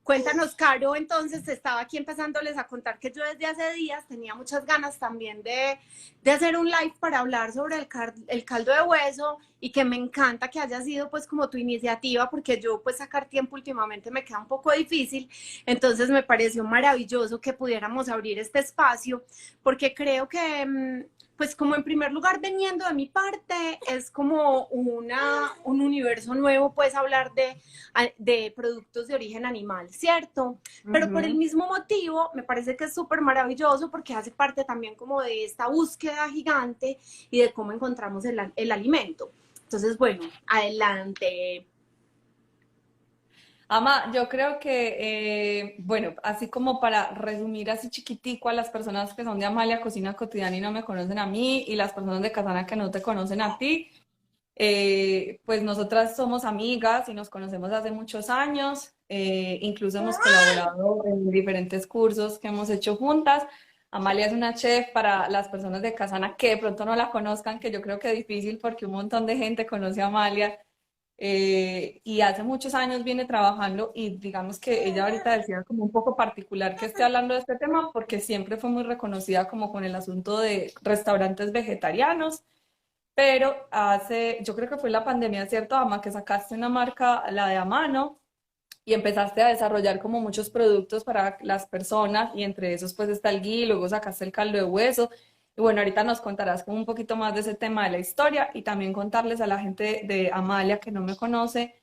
Cuéntanos, Caro, entonces estaba aquí empezándoles a contar que yo desde hace días tenía muchas ganas también de hacer un live para hablar sobre el caldo de hueso y que me encanta que haya sido pues como tu iniciativa porque yo pues sacar tiempo últimamente me queda un poco difícil, entonces me pareció maravilloso que pudiéramos abrir este espacio porque creo que pues como en primer lugar, veniendo de mi parte, es como un universo nuevo, pues hablar de productos de origen animal, ¿cierto? Pero por el Ujú. mismo motivo, me parece que es súper maravilloso porque hace parte también como de esta búsqueda gigante y de cómo encontramos el alimento. Entonces, bueno, adelante. Ama, yo creo que, bueno, así como para resumir así chiquitico a las personas que son de Amalia Cocina Cotidiana y no me conocen a mí, y las personas de Casana que no te conocen a ti, pues nosotras somos amigas y nos conocemos hace muchos años, incluso hemos colaborado en diferentes cursos que hemos hecho juntas. Amalia es una chef para las personas de Casana que de pronto no la conozcan, que yo creo que es difícil porque un montón de gente conoce a Amalia. Y hace muchos años viene trabajando y digamos que ella ahorita decía como un poco particular que esté hablando de este tema porque siempre fue muy reconocida como con el asunto de restaurantes vegetarianos, pero yo creo que fue la pandemia, ¿cierto, Ama? Que sacaste una marca, la de Amano, y empezaste a desarrollar como muchos productos para las personas y entre esos pues está el ghee, luego sacaste el caldo de hueso y bueno, ahorita nos contarás como un poquito más de ese tema de la historia y también contarles a la gente de Amalia que no me conoce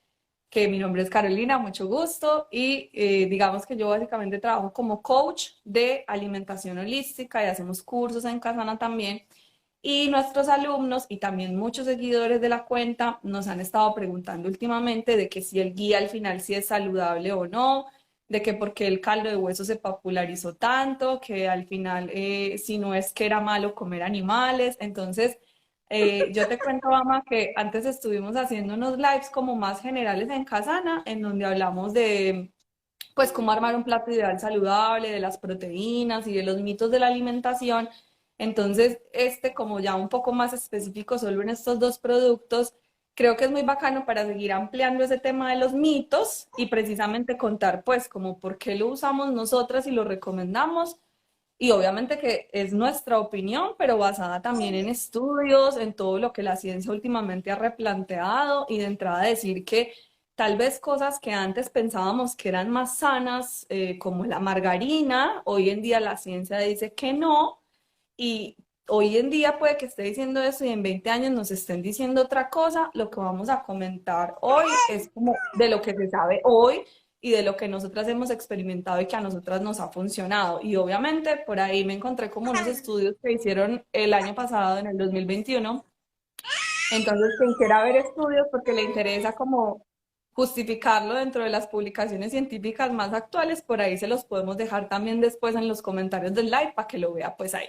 que mi nombre es Carolina, mucho gusto y digamos que yo básicamente trabajo como coach de alimentación holística y hacemos cursos en Casana también. Y nuestros alumnos y también muchos seguidores de la cuenta nos han estado preguntando últimamente de que si el guía al final sí es saludable o no, de que por qué el caldo de hueso se popularizó tanto, que al final si no es que era malo comer animales. Entonces, yo te cuento, mamá, que antes estuvimos haciendo unos lives como más generales en Casana, en donde hablamos de pues cómo armar un plato ideal saludable, de las proteínas y de los mitos de la alimentación. Entonces, como ya un poco más específico solo en estos dos productos, creo que es muy bacano para seguir ampliando ese tema de los mitos y precisamente contar pues como por qué lo usamos nosotras y lo recomendamos. Y obviamente que es nuestra opinión, pero basada también en estudios, en todo lo que la ciencia últimamente ha replanteado y de entrada decir que tal vez cosas que antes pensábamos que eran más sanas, como la margarina, hoy en día la ciencia dice que no, y hoy en día puede que esté diciendo eso y en 20 años nos estén diciendo otra cosa. Lo que vamos a comentar hoy es como de lo que se sabe hoy y de lo que nosotras hemos experimentado y que a nosotras nos ha funcionado. Y obviamente por ahí me encontré como unos estudios que hicieron el año pasado, en el 2021. Entonces, quien quiera ver estudios porque le interesa como justificarlo dentro de las publicaciones científicas más actuales, por ahí se los podemos dejar también después en los comentarios del live para que lo vea pues ahí.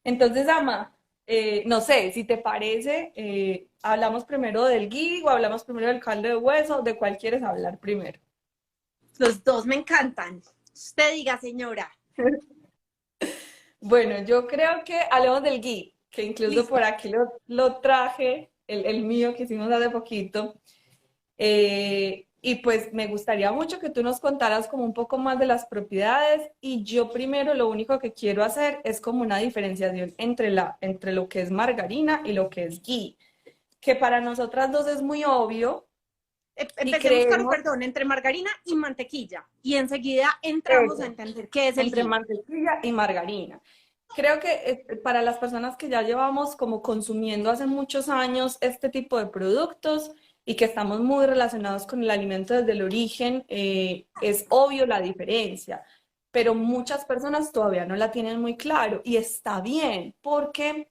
Entonces, Ama, no sé, si te parece, hablamos primero del ghee o hablamos primero del caldo de hueso, ¿de cuál quieres hablar primero? Los dos me encantan. Usted diga, señora. Bueno, yo creo que hablemos del ghee, que incluso por Listo. aquí lo traje, el mío que hicimos hace poquito. Y pues me gustaría mucho que tú nos contaras como un poco más de las propiedades y yo primero lo único que quiero hacer es como una diferenciación entre lo que es margarina y lo que es ghee, que para nosotras dos es muy obvio y Empecemos, Caro, creemos perdón, entre margarina y mantequilla. Y enseguida entramos a eso, entender qué es el entre ghee. mantequilla y margarina. Creo que para las personas que ya llevamos como consumiendo hace muchos años este tipo de productos y que estamos muy relacionados con el alimento desde el origen, es obvio la diferencia, pero muchas personas todavía no la tienen muy claro y está bien porque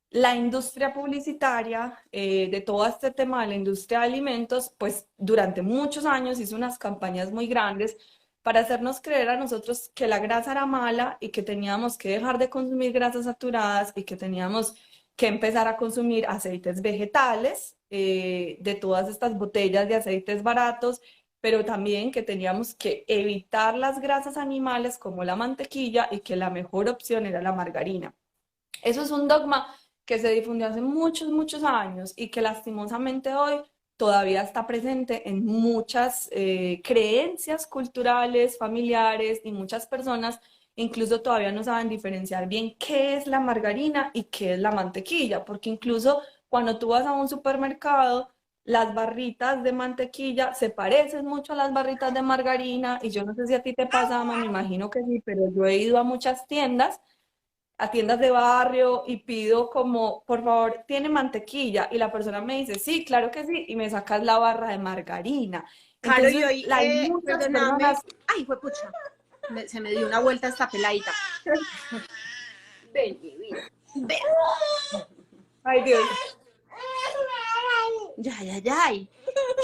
la industria publicitaria de todo este tema de la industria de alimentos, pues durante muchos años hizo unas campañas muy grandes para hacernos creer a nosotros que la grasa era mala y que teníamos que dejar de consumir grasas saturadas y que teníamos que empezar a consumir aceites vegetales de todas estas botellas de aceites baratos, pero también que teníamos que evitar las grasas animales como la mantequilla y que la mejor opción era la margarina. Eso es un dogma que se difundió hace muchos, muchos años y que lastimosamente hoy todavía está presente en muchas creencias culturales, familiares, y muchas personas incluso todavía no saben diferenciar bien qué es la margarina y qué es la mantequilla, porque incluso cuando tú vas a un supermercado, las barritas de mantequilla se parecen mucho a las barritas de margarina, y yo no sé si a ti te pasa, Ama, me imagino que sí, pero yo he ido a muchas tiendas, a tiendas de barrio, y pido como, por favor, ¿tiene mantequilla? Y la persona me dice, sí, claro que sí, y me sacas la barra de margarina. Caro, y Entonces, hoy, hay muchas perdóname, personas, ay, fue pucha, se me dio una vuelta esta peladita. Ven, mi vida, ven. ay Dios, Ya, ya, ya.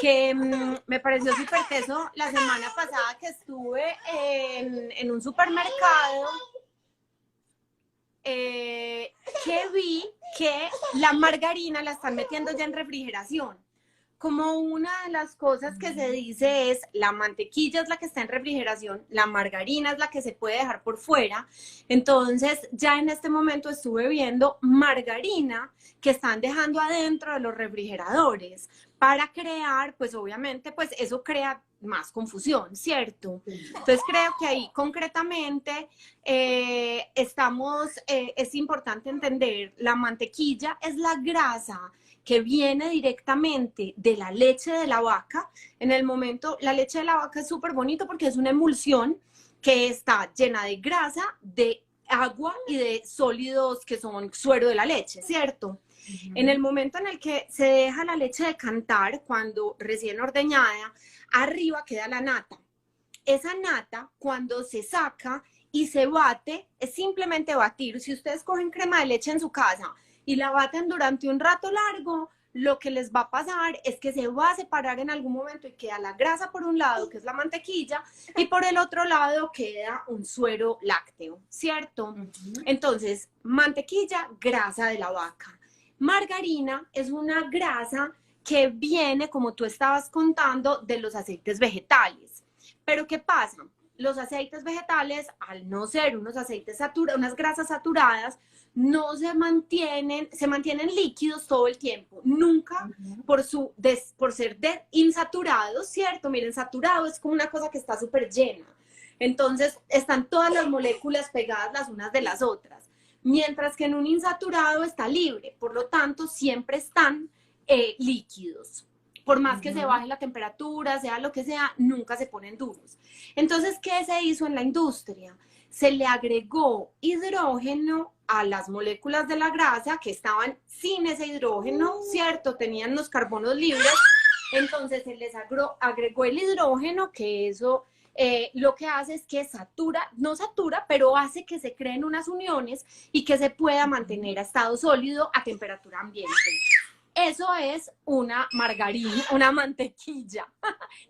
Que me pareció súper teso la semana pasada que estuve en un supermercado, que vi que la margarina la están metiendo ya en refrigeración. Como una de las cosas que se dice es, la mantequilla es la que está en refrigeración, la margarina es la que se puede dejar por fuera. Entonces, ya en este momento estuve viendo margarina que están dejando adentro de los refrigeradores para crear, pues obviamente, pues eso crea más confusión, ¿cierto? Entonces creo que ahí concretamente es importante entender, la mantequilla es la grasa que viene directamente de la leche de la vaca. En el momento, la leche de la vaca es súper bonito porque es una emulsión que está llena de grasa, de agua y de sólidos que son suero de la leche, ¿cierto? En el momento en el que se deja la leche decantar, cuando recién ordeñada, arriba queda la nata. Esa nata, cuando se saca y se bate, es simplemente batir. Si ustedes cogen crema de leche en su casa y la baten durante un rato largo, lo que les va a pasar es que se va a separar en algún momento y queda la grasa por un lado, que es la mantequilla, y por el otro lado queda un suero lácteo, ¿cierto? Entonces, mantequilla, grasa de la vaca. Margarina es una grasa que viene, como tú estabas contando, de los aceites vegetales. Pero ¿qué pasa? Los aceites vegetales, al no ser unos aceites saturados, unas grasas saturadas, no se mantienen líquidos todo el tiempo, nunca por ser insaturados, ¿cierto? Miren, saturado es como una cosa que está súper llena. Entonces, están todas las moléculas pegadas las unas de las otras, mientras que en un insaturado está libre, por lo tanto, siempre están líquidos. Por más que se baje la temperatura, sea lo que sea, nunca se ponen duros. Entonces, ¿qué se hizo en la industria? Se le agregó hidrógeno a las moléculas de la grasa que estaban sin ese hidrógeno, ¿cierto? Tenían los carbonos libres. Entonces, se les agregó el hidrógeno, que eso lo que hace es que no satura, pero hace que se creen unas uniones y que se pueda mantener a estado sólido a temperatura ambiente. Eso es una margarina, una mantequilla,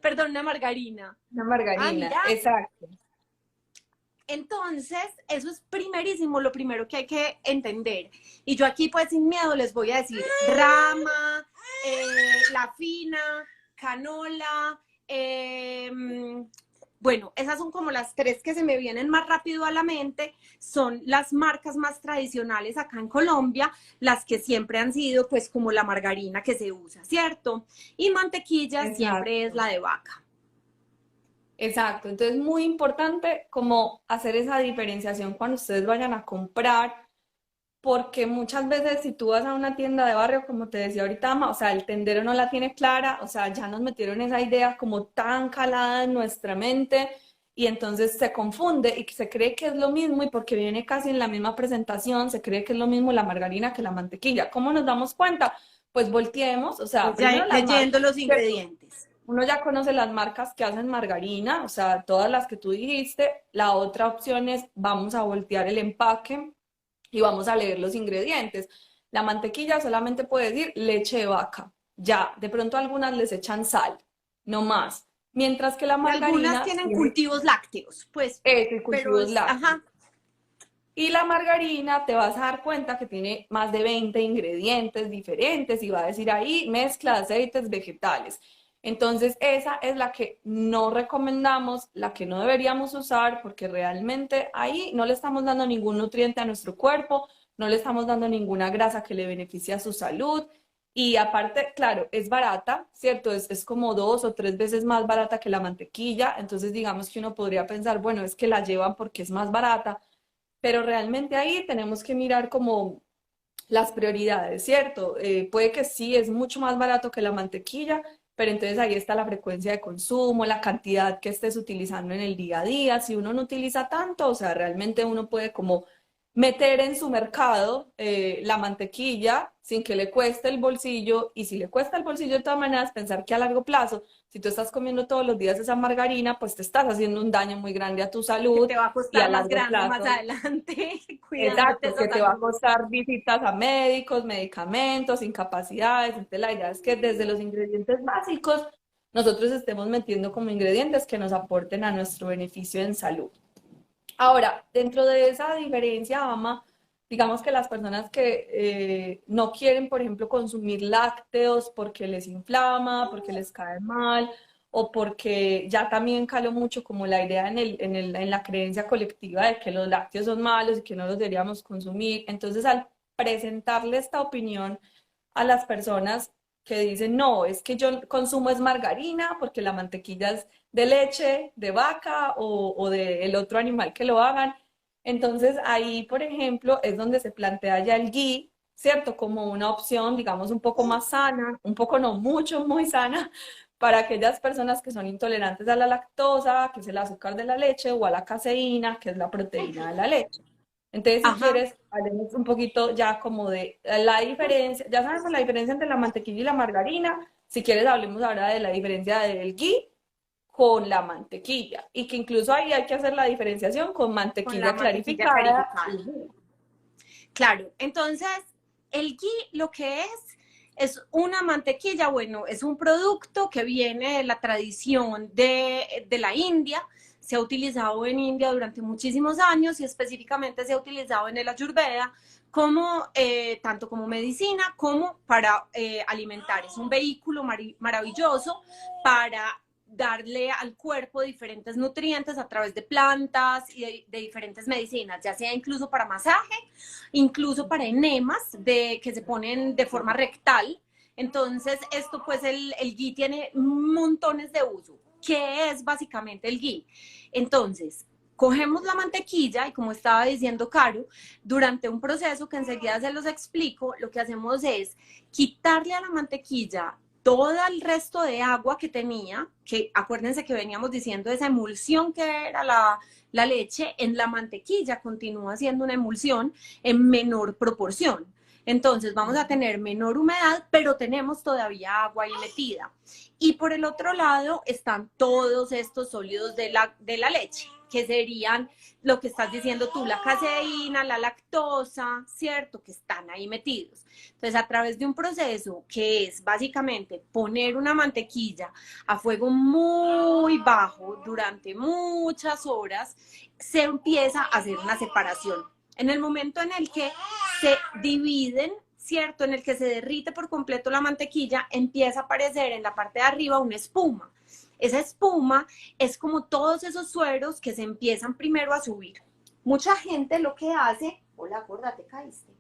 perdón, una margarina. una margarina, Mira. exacto. Entonces, eso es primerísimo, lo primero que hay que entender. Y yo aquí, pues, sin miedo, les voy a decir rama, la fina, canola, bueno, esas son como las tres que se me vienen más rápido a la mente, son las marcas más tradicionales acá en Colombia, las que siempre han sido pues como la margarina que se usa, ¿cierto? Y mantequilla Exacto. siempre es la de vaca. Exacto, entonces muy importante como hacer esa diferenciación cuando ustedes vayan a comprar, porque muchas veces si tú vas a una tienda de barrio, como te decía ahorita, Ama, o sea, el tendero no la tiene clara, o sea, ya nos metieron esa idea como tan calada en nuestra mente, y entonces se confunde y se cree que es lo mismo, y porque viene casi en la misma presentación, se cree que es lo mismo la margarina que la mantequilla. ¿Cómo nos damos cuenta? Pues volteemos, o sea, primero las Leyendo marcas, los ¿cierto? ingredientes. Uno ya conoce las marcas que hacen margarina, o sea, todas las que tú dijiste. La otra opción es vamos a voltear el empaque y vamos a leer los ingredientes. La mantequilla solamente puede decir leche de vaca. Ya, de pronto algunas les echan sal, no más. Mientras que la Y algunas margarina tienen tiene cultivos lácteos, pues, pero, cultivos lácteos. ajá. Y la margarina te vas a dar cuenta que tiene más de 20 ingredientes diferentes y va a decir ahí mezcla de aceites vegetales. Entonces esa es la que no recomendamos, la que no deberíamos usar, porque realmente ahí no le estamos dando ningún nutriente a nuestro cuerpo, no le estamos dando ninguna grasa que le beneficie a su salud. Y aparte, claro, es barata, ¿cierto? Es como 2 o 3 veces más barata que la mantequilla. Entonces, digamos que uno podría pensar, bueno, es que la llevan porque es más barata, pero realmente ahí tenemos que mirar como las prioridades, ¿cierto? Puede que sí, es mucho más barato que la mantequilla, pero entonces ahí está la frecuencia de consumo, la cantidad que estés utilizando en el día a día. Si uno no utiliza tanto, o sea, realmente uno puede como meter en su mercado la mantequilla sin que le cueste el bolsillo, y si le cuesta el bolsillo de todas maneras, pensar que a largo plazo, si tú estás comiendo todos los días esa margarina, pues te estás haciendo un daño muy grande a tu Que salud te va a y a costar más largo grande más plazo. adelante, cuidándote Exacto, esa que te va a salud. costar visitas a médicos, medicamentos, incapacidades. Entonces, la idea es que desde los ingredientes básicos nosotros estemos metiendo como ingredientes que nos aporten a nuestro beneficio en salud. Ahora, dentro de esa diferencia, Ama, digamos que las personas que no quieren, por ejemplo, consumir lácteos porque les inflama, porque les cae mal, o porque ya también caló mucho como la idea en la creencia colectiva de que los lácteos son malos y que no los deberíamos consumir. Entonces, al presentarle esta opinión a las personas que dicen, no, es que yo consumo es margarina porque la mantequilla es de leche, de vaca o del otro animal que lo hagan. Entonces ahí, por ejemplo, es donde se plantea ya el ghee, ¿cierto? Como una opción, digamos, un poco más sana, un poco no mucho, muy sana, para aquellas personas que son intolerantes a la lactosa, que es el azúcar de la leche, o a la caseína, que es la proteína de la leche. Entonces, si Ajá. quieres, hablemos un poquito ya como de la diferencia. Ya sabemos la diferencia entre la mantequilla y la margarina. Si quieres, hablemos ahora de la diferencia del ghee con la mantequilla. Y que incluso ahí hay que hacer la diferenciación con Con la mantequilla mantequilla clarificada clarificada. y ghee. Claro, entonces el ghee lo que es una mantequilla, bueno, es un producto que viene de la tradición de la India, se ha utilizado en India durante muchísimos años y específicamente se ha utilizado en el Ayurveda como tanto como medicina como para alimentar. Es un vehículo maravilloso para darle al cuerpo diferentes nutrientes a través de plantas y de diferentes medicinas, ya sea incluso para masaje, incluso para enemas que se ponen de forma rectal. Entonces, esto pues el ghee tiene montones de uso. ¿Qué es básicamente el ghee? Entonces, cogemos la mantequilla y como estaba diciendo Caro, durante un proceso que enseguida se los explico, lo que hacemos es quitarle a la mantequilla todo el resto de agua que tenía, que acuérdense que veníamos diciendo esa emulsión que era la leche, en la mantequilla continúa siendo una emulsión en menor proporción. Entonces vamos a tener menor humedad, pero tenemos todavía agua ahí metida. Y por el otro lado están todos estos sólidos de la leche, que serían lo que estás diciendo tú, la caseína, la lactosa, ¿cierto? Que están ahí metidos. Entonces, a través de un proceso que es básicamente poner una mantequilla a fuego muy bajo durante muchas horas, se empieza a hacer una separación. En el momento en el que se dividen, ¿cierto? En el que se derrite por completo la mantequilla, empieza a aparecer en la parte de arriba una espuma. Esa espuma es como todos esos sueros que se empiezan primero a subir. Mucha gente lo que hace, hola, gorda, te caíste,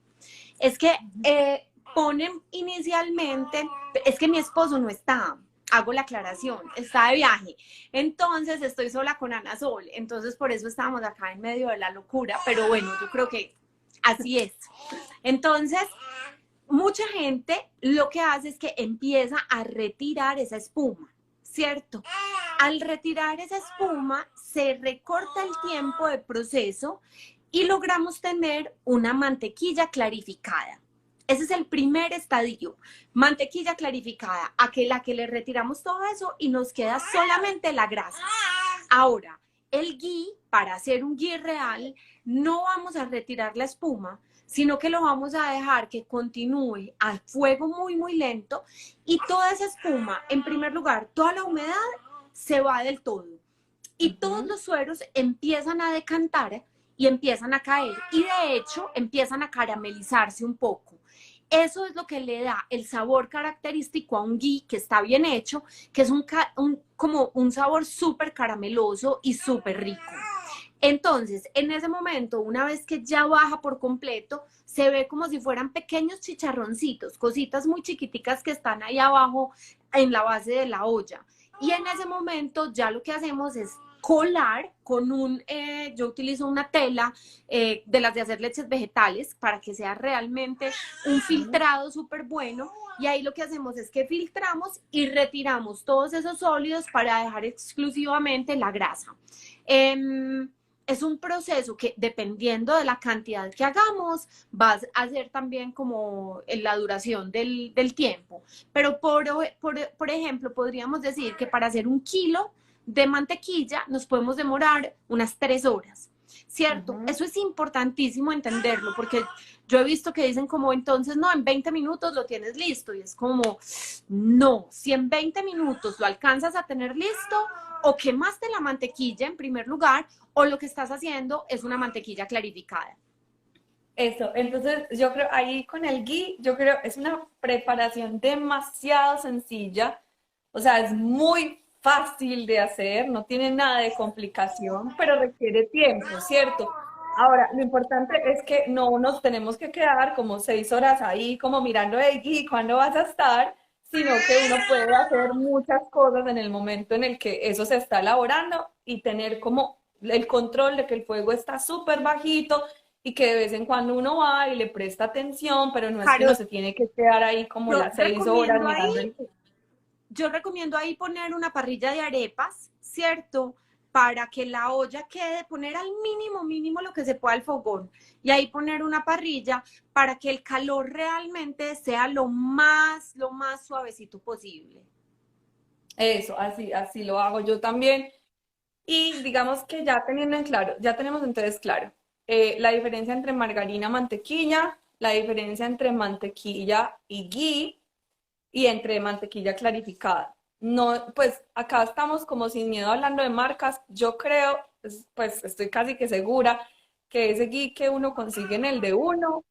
es que ponen inicialmente, es que mi esposo no está, hago la aclaración, está de viaje, entonces estoy sola con Ana Sol, entonces por eso estamos acá en medio de la locura, pero bueno, yo creo que así es. Entonces, mucha gente lo que hace es que empieza a retirar esa espuma, ¿cierto? Al retirar esa espuma, se recorta el tiempo de proceso y logramos tener una mantequilla clarificada. Ese es el primer estadio, mantequilla clarificada, a la que le retiramos todo eso y nos queda solamente la grasa. Ahora, el ghee, para hacer un ghee real, no vamos a retirar la espuma, sino que lo vamos a dejar que continúe a fuego muy, muy lento y toda esa espuma, en primer lugar, toda la humedad se va del todo y todos los sueros empiezan a decantar y empiezan a caer y de hecho empiezan a caramelizarse un poco. Eso es lo que le da el sabor característico a un ghee que está bien hecho, que es como un sabor súper carameloso y súper rico. Entonces, en ese momento, una vez que ya baja por completo, se ve como si fueran pequeños chicharroncitos, cositas muy chiquiticas que están ahí abajo en la base de la olla. Y en ese momento ya lo que hacemos es colar con yo utilizo una tela de las de hacer leches vegetales para que sea realmente un filtrado súper bueno. Y ahí lo que hacemos es que filtramos y retiramos todos esos sólidos para dejar exclusivamente la grasa. Es un proceso que dependiendo de la cantidad que hagamos, va a ser también como la duración del tiempo. Pero por ejemplo, podríamos decir que para hacer 1 kilo de mantequilla nos podemos demorar unas 3 horas, ¿cierto? Eso es importantísimo entenderlo, porque yo he visto que dicen como, entonces, no, en 20 minutos lo tienes listo, y es como, no, si en 20 minutos lo alcanzas a tener listo, o quemaste la mantequilla en primer lugar, o lo que estás haciendo es una mantequilla clarificada. Eso, entonces yo creo ahí con el ghee, yo creo es una preparación demasiado sencilla, o sea, es muy fácil de hacer, no tiene nada de complicación, pero requiere tiempo, ¿cierto? Ahora, lo importante es que no nos tenemos que quedar como 6 horas ahí, como mirando el ghee, ¿cuándo vas a estar? Sino que uno puede hacer muchas cosas en el momento en el que eso se está elaborando y tener como el control de que el fuego está súper bajito y que de vez en cuando uno va y le presta atención, pero no es que Claro, uno se tiene que quedar ahí como yo las 6 horas recomiendo mirando ahí el... yo recomiendo ahí poner una parrilla de arepas, ¿cierto? Para que la olla quede, poner al mínimo, mínimo lo que se pueda el fogón. Y ahí poner una parrilla para que el calor realmente sea lo más suavecito posible. Eso, así lo hago yo también. Y digamos que ya teniendo en claro, ya tenemos entonces claro la diferencia entre margarina, mantequilla, la diferencia entre mantequilla y ghee y entre mantequilla clarificada. No, pues acá estamos como sin miedo hablando de marcas. Yo creo, pues estoy casi que segura que ese ghee que uno consigue en el de uno,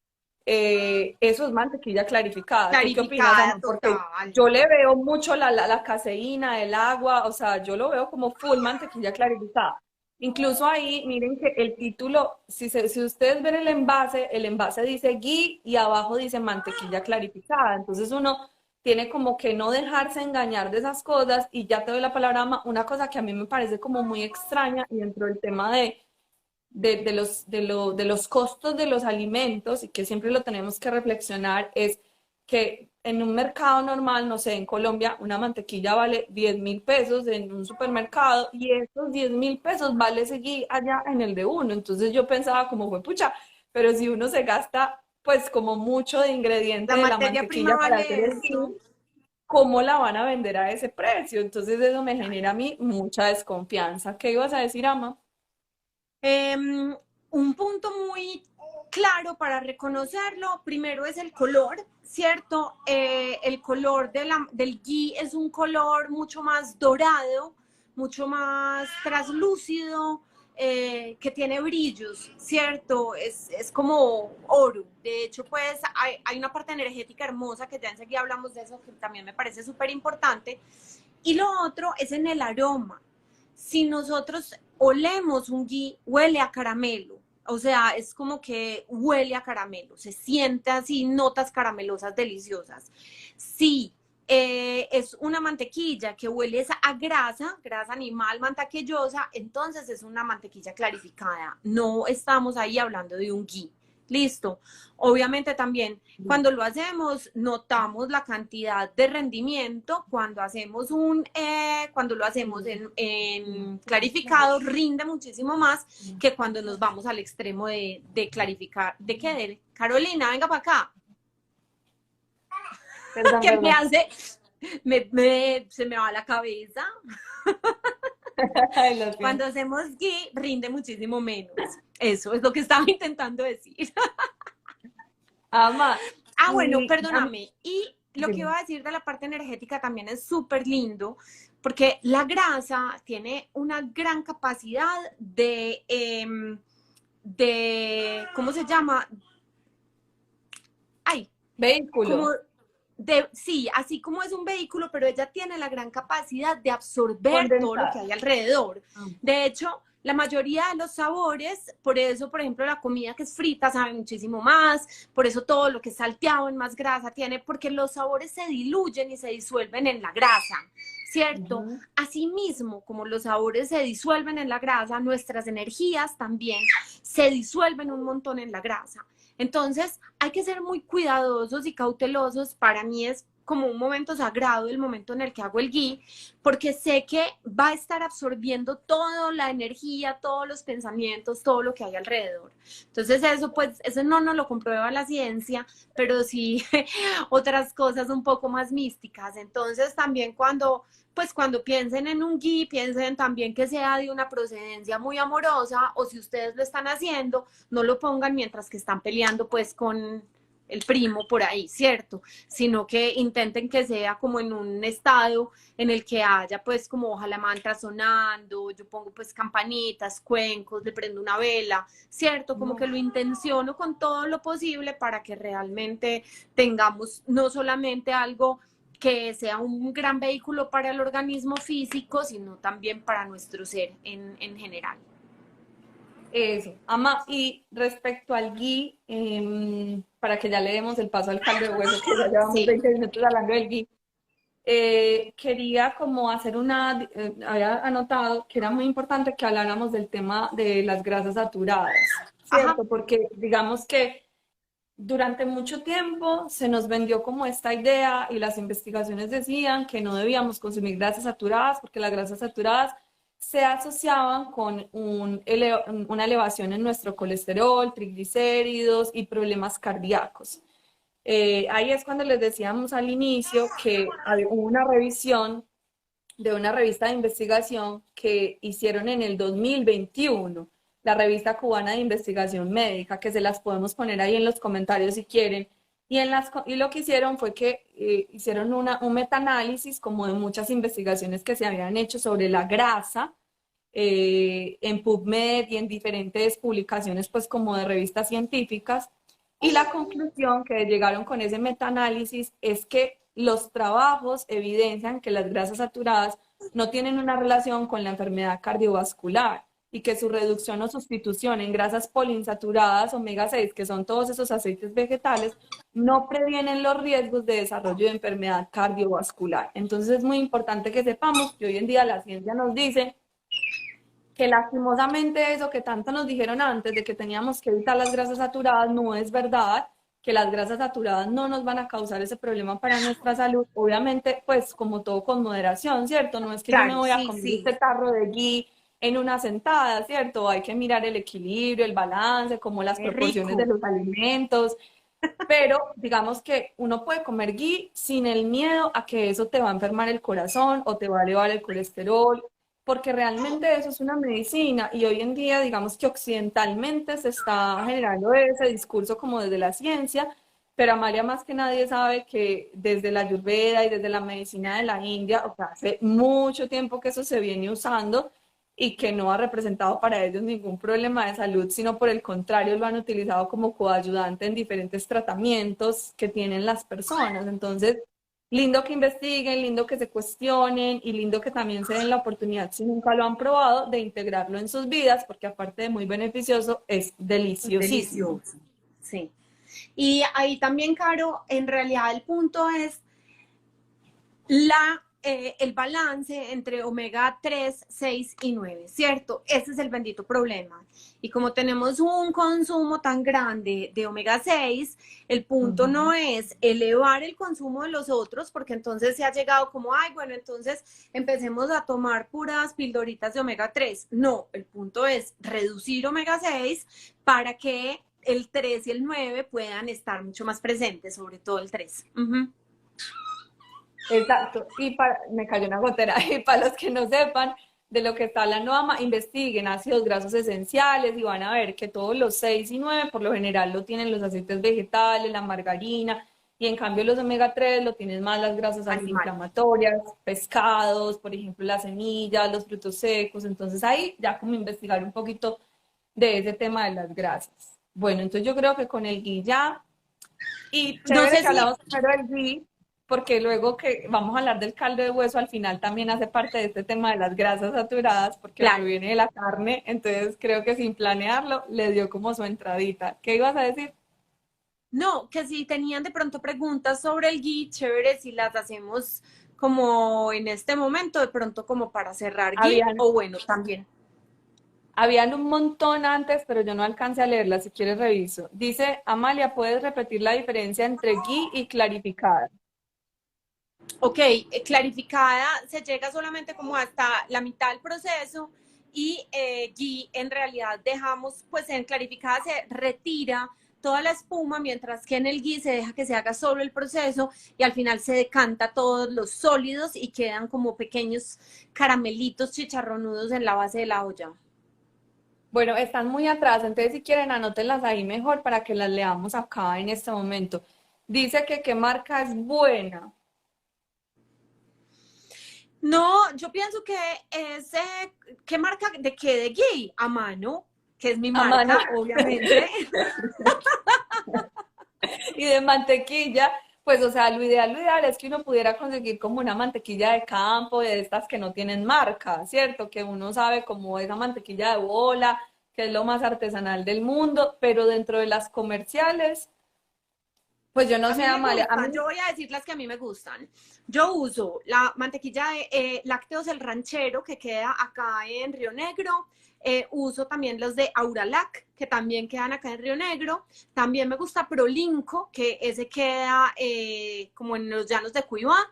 eso es mantequilla clarificada. ¿Tú qué opinas, Clarificada Ama? Porque total. yo le veo mucho la caseína, el agua, o sea, yo lo veo como full mantequilla clarificada. Incluso ahí, miren que el título, si ustedes ven el envase dice ghee y abajo dice mantequilla clarificada. Entonces uno tiene como que no dejarse engañar de esas cosas y ya te doy la palabra, Ama, una cosa que a mí me parece como muy extraña y dentro del tema de los costos de los alimentos y que siempre lo tenemos que reflexionar es que en un mercado normal, no sé, en Colombia, una mantequilla vale 10.000 pesos en un supermercado y esos 10.000 pesos vale seguir allá en el de uno. Entonces yo pensaba como fue pucha, pero si uno se gasta pues como mucho de ingrediente La de la materia prima mantequilla para vale hacer el esto. ghee, ¿cómo la van a vender a ese precio? Entonces eso me genera a mí mucha desconfianza. ¿Qué ibas a decir, Ama? Un punto muy claro para reconocerlo, primero es el color, ¿cierto? El color del ghee es un color mucho más dorado, mucho más traslúcido, que tiene brillos, ¿cierto? Es como oro. De hecho, pues hay una parte energética hermosa que ya enseguida hablamos de eso, que también me parece súper importante. Y lo otro es en el aroma. Si nosotros olemos un ghee, huele a caramelo. O sea, es como que huele a caramelo, se siente así, notas caramelosas deliciosas. Si es una mantequilla que huele a grasa, grasa animal mantequillosa, entonces es una mantequilla clarificada. No estamos ahí hablando de un ghee. Listo. Obviamente también cuando lo hacemos notamos la cantidad de rendimiento. Cuando lo hacemos en clarificado rinde muchísimo más que cuando nos vamos al extremo de clarificar. ¿De qué? Carolina, venga para acá. Perdón, Que me perdón. hace, se me va la cabeza. Ay, lo Cuando siento. hacemos ghee rinde muchísimo menos. Eso es lo que estaba intentando decir. Ama, Bueno, y perdóname. Y lo que dime. iba a decir de la parte energética también es súper lindo, porque la grasa tiene una gran capacidad ¿cómo se llama? Ay, como Vehículo. sí, así como es un vehículo, pero ella tiene la gran capacidad de absorber todo lo que Condensada. hay alrededor. Ah. De hecho, la mayoría de los sabores, por eso, por ejemplo, la comida que es frita sabe muchísimo más, por eso todo lo que es salteado en más grasa tiene, porque los sabores se diluyen y se disuelven en la grasa, ¿cierto? Ujú. Asimismo, como los sabores se disuelven en la grasa, nuestras energías también se disuelven un montón en la grasa. Entonces, hay que ser muy cuidadosos y cautelosos. Para mí es como un momento sagrado el momento en el que hago el ghee, porque sé que va a estar absorbiendo toda la energía, todos los pensamientos, todo lo que hay alrededor. Entonces eso pues, eso no nos lo comprueba la ciencia, pero sí otras cosas un poco más místicas. Entonces también cuando piensen en un ghee, piensen también que sea de una procedencia muy amorosa, o si ustedes lo están haciendo, no lo pongan mientras que están peleando pues con el primo por ahí, ¿cierto? Sino que intenten que sea como en un estado en el que haya pues como ojalá mantras sonando, yo pongo pues campanitas, cuencos, le prendo una vela, ¿cierto? Como que lo intenciono con todo lo posible para que realmente tengamos no solamente algo que sea un gran vehículo para el organismo físico, sino también para nuestro ser en general. Eso, Ama, y respecto al ghee, para que ya le demos el paso al caldo de hueso, que ya llevamos Sí. 20 minutos hablando del ghee, quería como hacer había anotado que era muy importante que habláramos del tema de las grasas saturadas, Ajá. ¿cierto? Porque digamos que durante mucho tiempo se nos vendió como esta idea y las investigaciones decían que no debíamos consumir grasas saturadas porque las grasas saturadas se asociaban con una elevación en nuestro colesterol, triglicéridos y problemas cardíacos. Ahí es cuando les decíamos al inicio que hubo una revisión de una revista de investigación que hicieron en el 2021, la revista cubana de investigación médica, que se las podemos poner ahí en los comentarios si quieren. Y lo que hicieron fue que hicieron un metaanálisis como de muchas investigaciones que se habían hecho sobre la grasa en PubMed y en diferentes publicaciones pues como de revistas científicas. Y la conclusión que llegaron con ese metaanálisis es que los trabajos evidencian que las grasas saturadas no tienen una relación con la enfermedad cardiovascular y que su reducción o sustitución en grasas poliinsaturadas omega 6, que son todos esos aceites vegetales, no previenen los riesgos de desarrollo de enfermedad cardiovascular. Entonces es muy importante que sepamos que hoy en día la ciencia nos dice que lastimosamente eso que tanto nos dijeron antes de que teníamos que evitar las grasas saturadas no es verdad, que las grasas saturadas no nos van a causar ese problema para nuestra salud. Obviamente, pues como todo con moderación, ¿cierto? No es que yo me Claro, voy a sí, comer sí. este tarro de ghee en una sentada, ¿cierto? Hay que mirar el equilibrio, el balance, como las Es proporciones de rico. los alimentos, pero digamos que uno puede comer ghee sin el miedo a que eso te va a enfermar el corazón o te va a elevar el colesterol, porque realmente eso es una medicina y hoy en día digamos que occidentalmente se está generando ese discurso como desde la ciencia, pero Amalia más que nadie sabe que desde la Ayurveda y desde la medicina de la India, o sea, hace mucho tiempo que eso se viene usando y que no ha representado para ellos ningún problema de salud, sino por el contrario lo han utilizado como coayudante en diferentes tratamientos que tienen las personas. Entonces, lindo que investiguen, lindo que se cuestionen y lindo que también se den la oportunidad, si nunca lo han probado, de integrarlo en sus vidas, porque aparte de muy beneficioso, es deliciosísimo. Delicioso. Sí. Y ahí también, Caro, en realidad el punto es el balance entre omega 3, 6 y 9, ¿cierto? Ese es el bendito problema. Y como tenemos un consumo tan grande de omega 6, el punto no Ujú. es elevar el consumo de los otros, porque entonces se ha llegado como, ay, bueno, entonces empecemos a tomar puras pildoritas de omega 3. No, el punto es reducir omega 6 para que el 3 y el 9 puedan estar mucho más presentes, sobre todo el 3. Exacto. Me cayó una gotera. Y para los que no sepan de lo que está hablando AMA, investiguen ácidos grasos esenciales y van a ver que todos los 6 y 9 por lo general lo tienen los aceites vegetales, la margarina, y en cambio los omega 3 lo tienen más las grasas Animal. antiinflamatorias, pescados, por ejemplo las semillas, los frutos secos. Entonces ahí ya como investigar un poquito de ese tema de las grasas. Bueno, entonces yo creo que con el ghee ya, y No chévere sé que si hablamos primero del ghee. porque luego que vamos a hablar del caldo de hueso, al final también hace parte de este tema de las grasas saturadas, porque lo que Claro. viene de la carne, entonces creo que sin planearlo le dio como su entradita. ¿Qué ibas a decir? No, que si tenían de pronto preguntas sobre el gui, chévere, si las hacemos como en este momento, de pronto como para cerrar gui, Habían, o bueno, también. habían un montón antes, pero yo no alcancé a leerlas, si quieres reviso. Dice, Amalia, ¿puedes repetir la diferencia entre ghee y clarificada? Ok, clarificada se llega solamente como hasta la mitad del proceso y gui en realidad dejamos, pues en clarificada se retira toda la espuma, mientras que en el gui se deja que se haga solo el proceso y al final se decanta todos los sólidos y quedan como pequeños caramelitos chicharronudos en la base de la olla. Bueno, están muy atrás, entonces si quieren anótenlas ahí mejor para que las leamos acá en este momento. Dice que qué marca es buena. No, yo pienso que es, ¿qué marca de qué? De gui, a mano, que es mi A mano. marca, obviamente. Y de mantequilla, pues o sea, lo ideal es que uno pudiera conseguir como una mantequilla de campo, de estas que no tienen marca, ¿cierto? Que uno sabe como esa mantequilla de bola, que es lo más artesanal del mundo, pero dentro de las comerciales, pues yo no A sé, mí me Amalia, a mí gustan, yo voy a decir las que a mí me gustan. Yo uso la mantequilla de Lácteos El Ranchero, que queda acá en Río Negro. Uso también los de Auralac, que también quedan acá en Río Negro. También me gusta Prolinco, que ese queda como en los llanos de Cuiabá,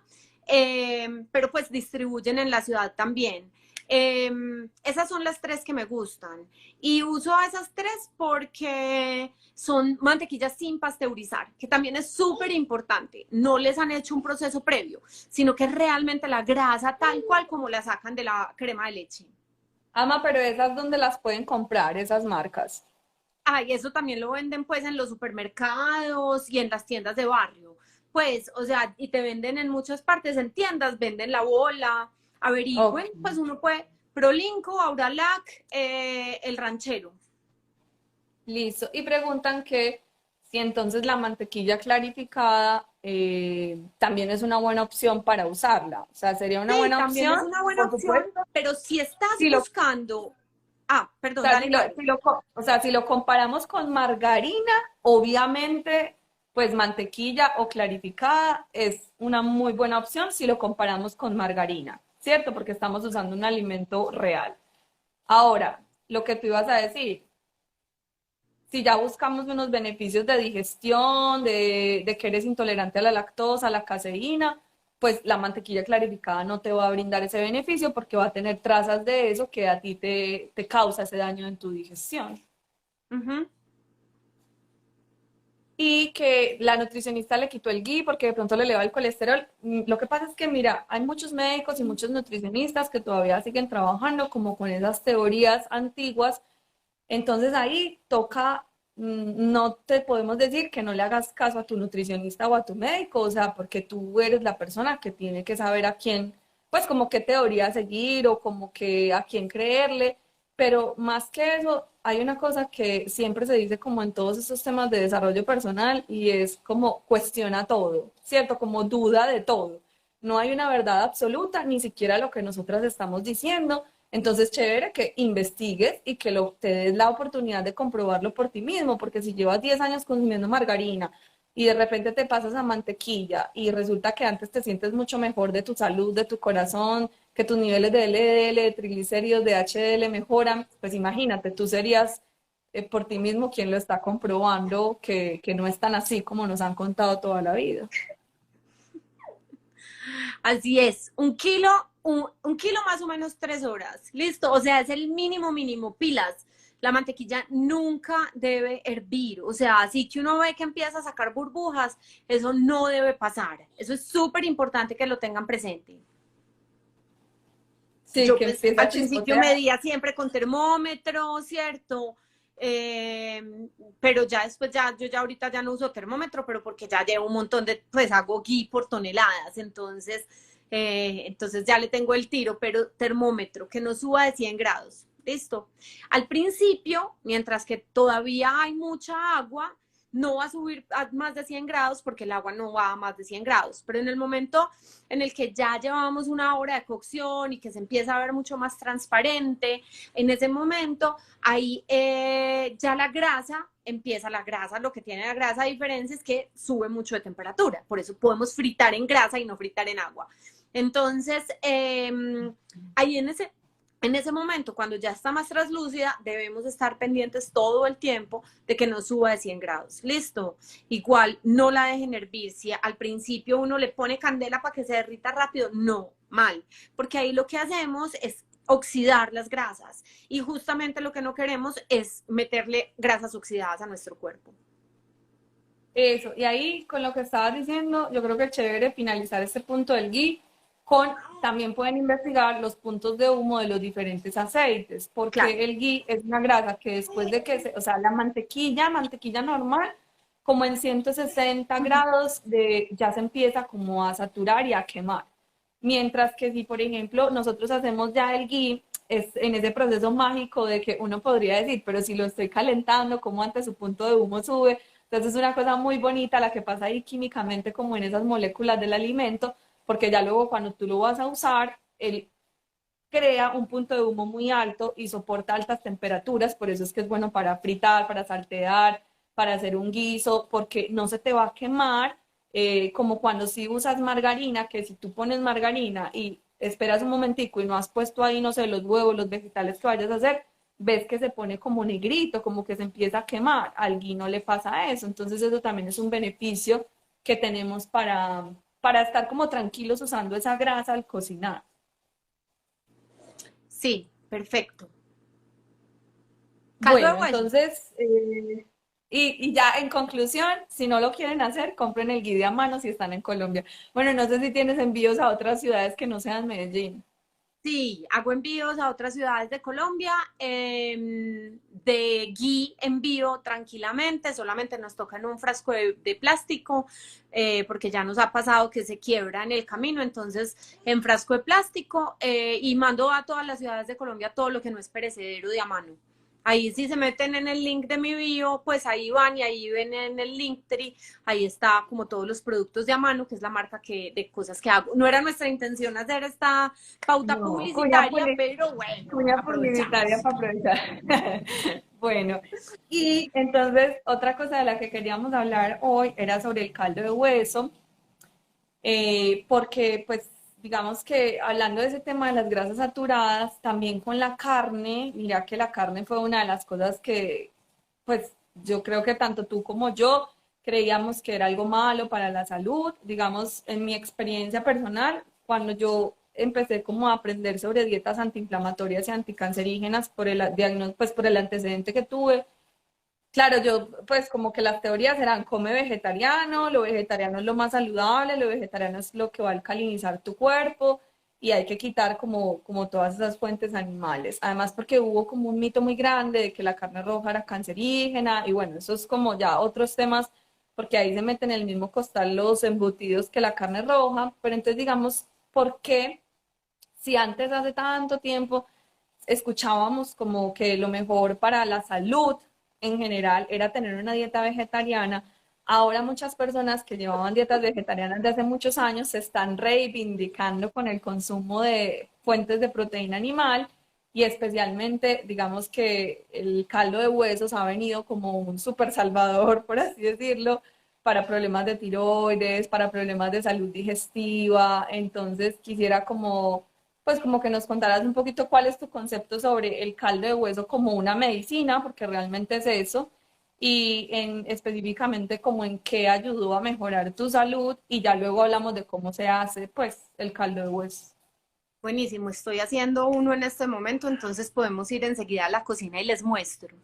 pero pues distribuyen en la ciudad también. Esas son las tres que me gustan. Y uso esas tres porque son mantequillas sin pasteurizar, que también es súper importante. No les han hecho un proceso previo, sino que realmente la grasa tal cual como la sacan de la crema de leche. ama, pero esas donde las pueden comprar, esas marcas. Ay, eso también lo venden pues en los supermercados y en las tiendas de barrio. Pues, o sea, y te venden en muchas partes, en tiendas, venden la bola, Ok, averigüen, pues uno puede, Prolinco, Auralac, El Ranchero. listo. Y preguntan que si entonces la mantequilla clarificada también es una buena opción para usarla. O sea, sería una Sí, buena también opción, es una buena por opción, supuesto, pero si estás si lo buscando, O perdón, sea, dale, Caro. o sea, si lo comparamos con margarina, obviamente, pues mantequilla o clarificada es una muy buena opción si lo comparamos con margarina, ¿cierto? Porque estamos usando un alimento real. Ahora, lo que tú ibas a decir, si ya buscamos unos beneficios de digestión, de que eres intolerante a la lactosa, a la caseína, pues la mantequilla clarificada no te va a brindar ese beneficio porque va a tener trazas de eso que a ti te causa ese daño en tu digestión. Ujú. Y que la nutricionista le quitó el ghee porque de pronto le eleva el colesterol. Lo que pasa es que, mira, hay muchos médicos y muchos nutricionistas que todavía siguen trabajando como con esas teorías antiguas. Entonces ahí toca, no te podemos decir que no le hagas caso a tu nutricionista o a tu médico, o sea, porque tú eres la persona que tiene que saber a quién, pues como qué teoría seguir o como que a quién creerle, pero más que eso, hay una cosa que siempre se dice como en todos estos temas de desarrollo personal y es como cuestiona todo, ¿cierto? Como duda de todo. No hay una verdad absoluta, ni siquiera lo que nosotras estamos diciendo. Entonces, chévere que investigues y que te des la oportunidad de comprobarlo por ti mismo, porque si llevas 10 años consumiendo margarina y de repente te pasas a mantequilla y resulta que antes te sientes mucho mejor de tu salud, de tu corazón, que tus niveles de LDL, de triglicéridos, de HDL mejoran, pues imagínate, tú serías por ti mismo quien lo está comprobando que no es tan así como nos han contado toda la vida. Así es, un kilo más o menos 3 horas. Listo, o sea, es el mínimo mínimo. Pilas. La mantequilla nunca debe hervir. O sea, así que uno ve que empieza a sacar burbujas, eso no debe pasar. Eso es súper importante que lo tengan presente. Sí, Yo que pues empieza al a principio chispotear. medía siempre con termómetro, ¿cierto? Pero ya después yo ya ahorita ya no uso termómetro, pero porque ya llevo un montón de, pues hago gui por toneladas, entonces ya le tengo el tiro, pero termómetro que no suba de 100 grados, listo. Al principio, mientras que todavía hay mucha agua, no va a subir a más de 100 grados porque el agua no va a más de 100 grados. Pero en el momento en el que ya llevamos una hora de cocción y que se empieza a ver mucho más transparente, en ese momento ahí ya la grasa empieza, la grasa, lo que tiene la grasa a diferencia es que sube mucho de temperatura, por eso podemos fritar en grasa y no fritar en agua. Entonces, ahí en ese momento, cuando ya está más translúcida, debemos estar pendientes todo el tiempo de que no suba de 100 grados. Listo. Igual, no la dejen hervir. Si al principio uno le pone candela para que se derrita rápido, no, mal. Porque ahí lo que hacemos es oxidar las grasas. Y justamente lo que no queremos es meterle grasas oxidadas a nuestro cuerpo. Eso, y ahí con lo que estabas diciendo, yo creo que es chévere finalizar este punto del ghee con, también pueden investigar los puntos de humo de los diferentes aceites, porque Claro. el ghee es una grasa que después de que, o sea, la mantequilla normal, como en 160 grados, ya se empieza como a saturar y a quemar. Mientras que si, por ejemplo, nosotros hacemos ya el ghee, es en ese proceso mágico de que uno podría decir, pero si lo estoy calentando, ¿cómo antes su punto de humo sube? Entonces es una cosa muy bonita la que pasa ahí químicamente como en esas moléculas del alimento, porque ya luego cuando tú lo vas a usar, él crea un punto de humo muy alto y soporta altas temperaturas, por eso es que es bueno para fritar, para saltear, para hacer un guiso, porque no se te va a quemar, como cuando si usas margarina, que si tú pones margarina y esperas un momentico y no has puesto ahí, no sé, los huevos, los vegetales que vayas a hacer, ves que se pone como negrito, como que se empieza a quemar. Al ghee no le pasa eso. Entonces eso también es un beneficio que tenemos para estar como tranquilos usando esa grasa al cocinar. Sí, perfecto. Caldo de Bueno, hueso. entonces, y ya en conclusión, si no lo quieren hacer, compren el ghee de a mano si están en Colombia. Bueno, no sé si tienes envíos a otras ciudades que no sean Medellín. Sí, hago envíos a otras ciudades de Colombia. De ghee envío tranquilamente, solamente nos toca en un frasco de plástico, porque ya nos ha pasado que se quiebra en el camino, entonces en frasco de plástico, y mando a todas las ciudades de Colombia todo lo que no es perecedero de a mano. Ahí si se meten en el link de mi bio, pues ahí van y ahí ven en el Linktree, ahí está como todos los productos de a mano, que es la marca de cosas que hago. No era nuestra intención hacer esta pauta No, publicitaria, pero bueno, cuña publicitaria aprovechamos. para aprovechar. Bueno, y entonces otra cosa de la que queríamos hablar hoy era sobre el caldo de hueso, porque pues digamos que hablando de ese tema de las grasas saturadas, también con la carne, mira que la carne fue una de las cosas que pues yo creo que tanto tú como yo creíamos que era algo malo para la salud. Digamos, en mi experiencia personal, cuando yo empecé como a aprender sobre dietas antiinflamatorias y anticancerígenas por el pues por el antecedente que tuve, claro, yo pues como que las teorías eran come vegetariano, lo vegetariano es lo más saludable, lo vegetariano es lo que va a alcalinizar tu cuerpo y hay que quitar como todas esas fuentes animales. Además porque hubo como un mito muy grande de que la carne roja era cancerígena y bueno, eso es como ya otros temas porque ahí se meten en el mismo costal los embutidos que la carne roja, pero entonces digamos, ¿por qué si antes hace tanto tiempo escuchábamos como que lo mejor para la salud en general era tener una dieta vegetariana? Ahora muchas personas que llevaban dietas vegetarianas de hace muchos años se están reivindicando con el consumo de fuentes de proteína animal y especialmente, digamos que el caldo de huesos ha venido como un super salvador, por así decirlo, para problemas de tiroides, para problemas de salud digestiva. Entonces quisiera como pues como que nos contaras un poquito cuál es tu concepto sobre el caldo de hueso como una medicina, porque realmente es eso, y específicamente como en qué ayudó a mejorar tu salud, y ya luego hablamos de cómo se hace, pues, el caldo de hueso. Buenísimo, estoy haciendo uno en este momento, entonces podemos ir enseguida a la cocina y les muestro.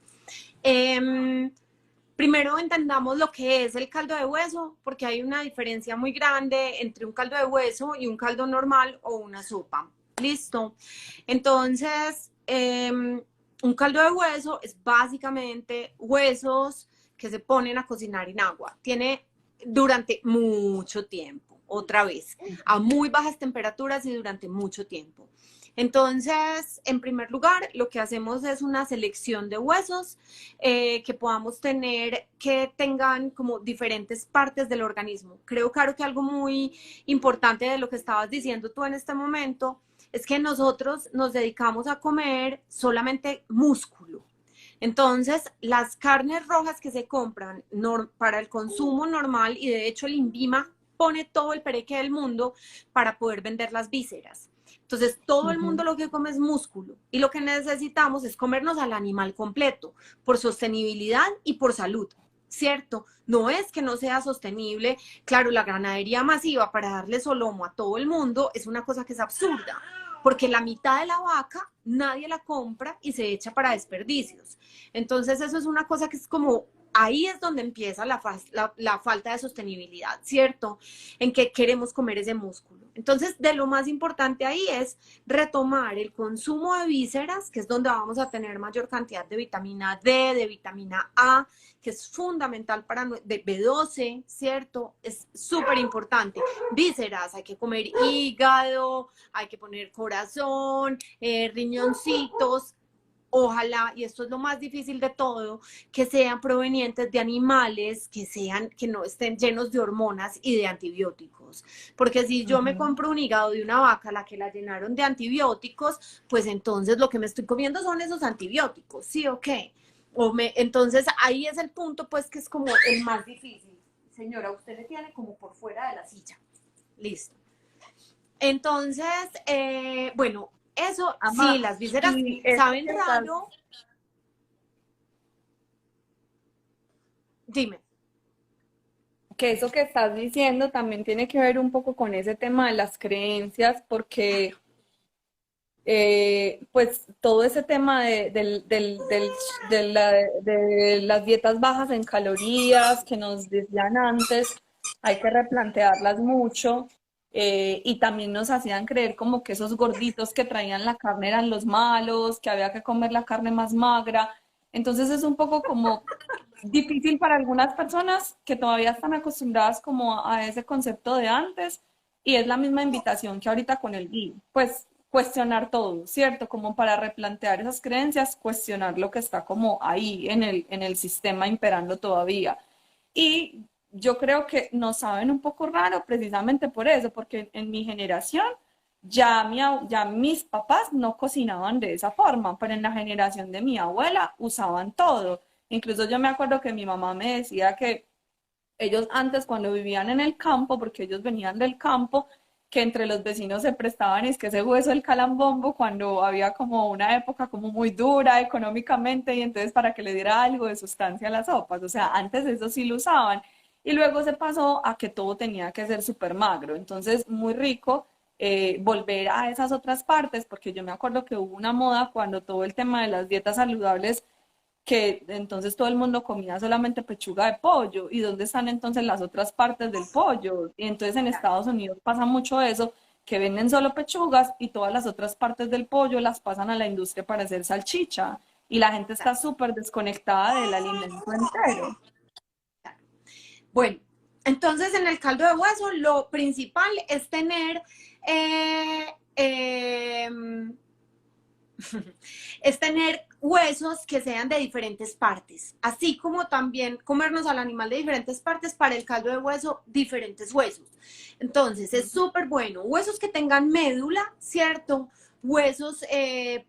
Primero entendamos lo que es el caldo de hueso, porque hay una diferencia muy grande entre un caldo de hueso y un caldo normal o una sopa. Listo. Entonces, un caldo de hueso es básicamente huesos que se ponen a cocinar en agua. Tiene durante mucho tiempo, otra vez, a muy bajas temperaturas y durante mucho tiempo. Entonces, en primer lugar, lo que hacemos es una selección de huesos que podamos tener, que tengan como diferentes partes del organismo. Creo, Caro, que algo muy importante de lo que estabas diciendo tú en este momento es que nosotros nos dedicamos a comer solamente músculo. Entonces, las carnes rojas que se compran para el consumo normal, y de hecho el INVIMA pone todo el pereque del mundo para poder vender las vísceras. Entonces, todo el mundo lo que come es músculo y lo que necesitamos es comernos al animal completo por sostenibilidad y por salud, ¿cierto? No es que no sea sostenible. Claro, la ganadería masiva para darle solomo a todo el mundo es una cosa que es absurda, porque la mitad de la vaca nadie la compra y se echa para desperdicios. Entonces, eso es una cosa que es como, ahí es donde empieza la falta de sostenibilidad, ¿cierto? En que queremos comer ese músculo. Entonces, de lo más importante ahí es retomar el consumo de vísceras, que es donde vamos a tener mayor cantidad de vitamina D, de vitamina A, que es fundamental para de B12, ¿cierto? Es súper importante. Vísceras, hay que comer hígado, hay que poner corazón, riñoncitos. Ojalá, y esto es lo más difícil de todo, que sean provenientes de animales que no estén llenos de hormonas y de antibióticos. Porque si yo me compro un hígado de una vaca, la que la llenaron de antibióticos, pues entonces lo que me estoy comiendo son esos antibióticos, ¿sí o qué? Entonces ahí es el punto, pues, que es como el más difícil. Señora, usted le tiene como por fuera de la silla. Listo. Entonces, bueno, eso Ama, sí, las vísceras y saben raro. Dime. que eso que estás diciendo también tiene que ver un poco con ese tema de las creencias, porque pues todo ese tema de las dietas bajas en calorías que nos decían antes, hay que replantearlas mucho. Y también nos hacían creer como que esos gorditos que traían la carne eran los malos, que había que comer la carne más magra. Entonces es un poco como difícil para algunas personas que todavía están acostumbradas como a ese concepto de antes, y es la misma invitación que ahorita con el GI, pues cuestionar todo, ¿cierto? Como para replantear esas creencias, cuestionar lo que está como ahí en el sistema imperando todavía. Y yo creo que nos saben un poco raro precisamente por eso, porque en mi generación ya mis papás no cocinaban de esa forma, pero en la generación de mi abuela usaban todo. Incluso yo me acuerdo que mi mamá me decía que ellos antes cuando vivían en el campo, porque ellos venían del campo, que entre los vecinos se prestaban, es que ese hueso del calambombo cuando había como una época como muy dura económicamente y entonces para que le diera algo de sustancia a las sopas, o sea, antes eso sí lo usaban y luego se pasó a que todo tenía que ser súper magro, entonces muy rico volver a esas otras partes, porque yo me acuerdo que hubo una moda cuando todo el tema de las dietas saludables que entonces todo el mundo comía solamente pechuga de pollo. ¿Y dónde están entonces las otras partes del pollo? Y entonces en Estados Unidos pasa mucho eso, que venden solo pechugas y todas las otras partes del pollo las pasan a la industria para hacer salchicha. Y la gente está súper desconectada del alimento entero. Bueno, entonces en el caldo de hueso lo principal es tener eh, eh, es tener huesos que sean de diferentes partes, así como también comernos al animal de diferentes partes para el caldo de hueso, diferentes huesos. Entonces es súper bueno, huesos que tengan médula, ¿cierto? Huesos,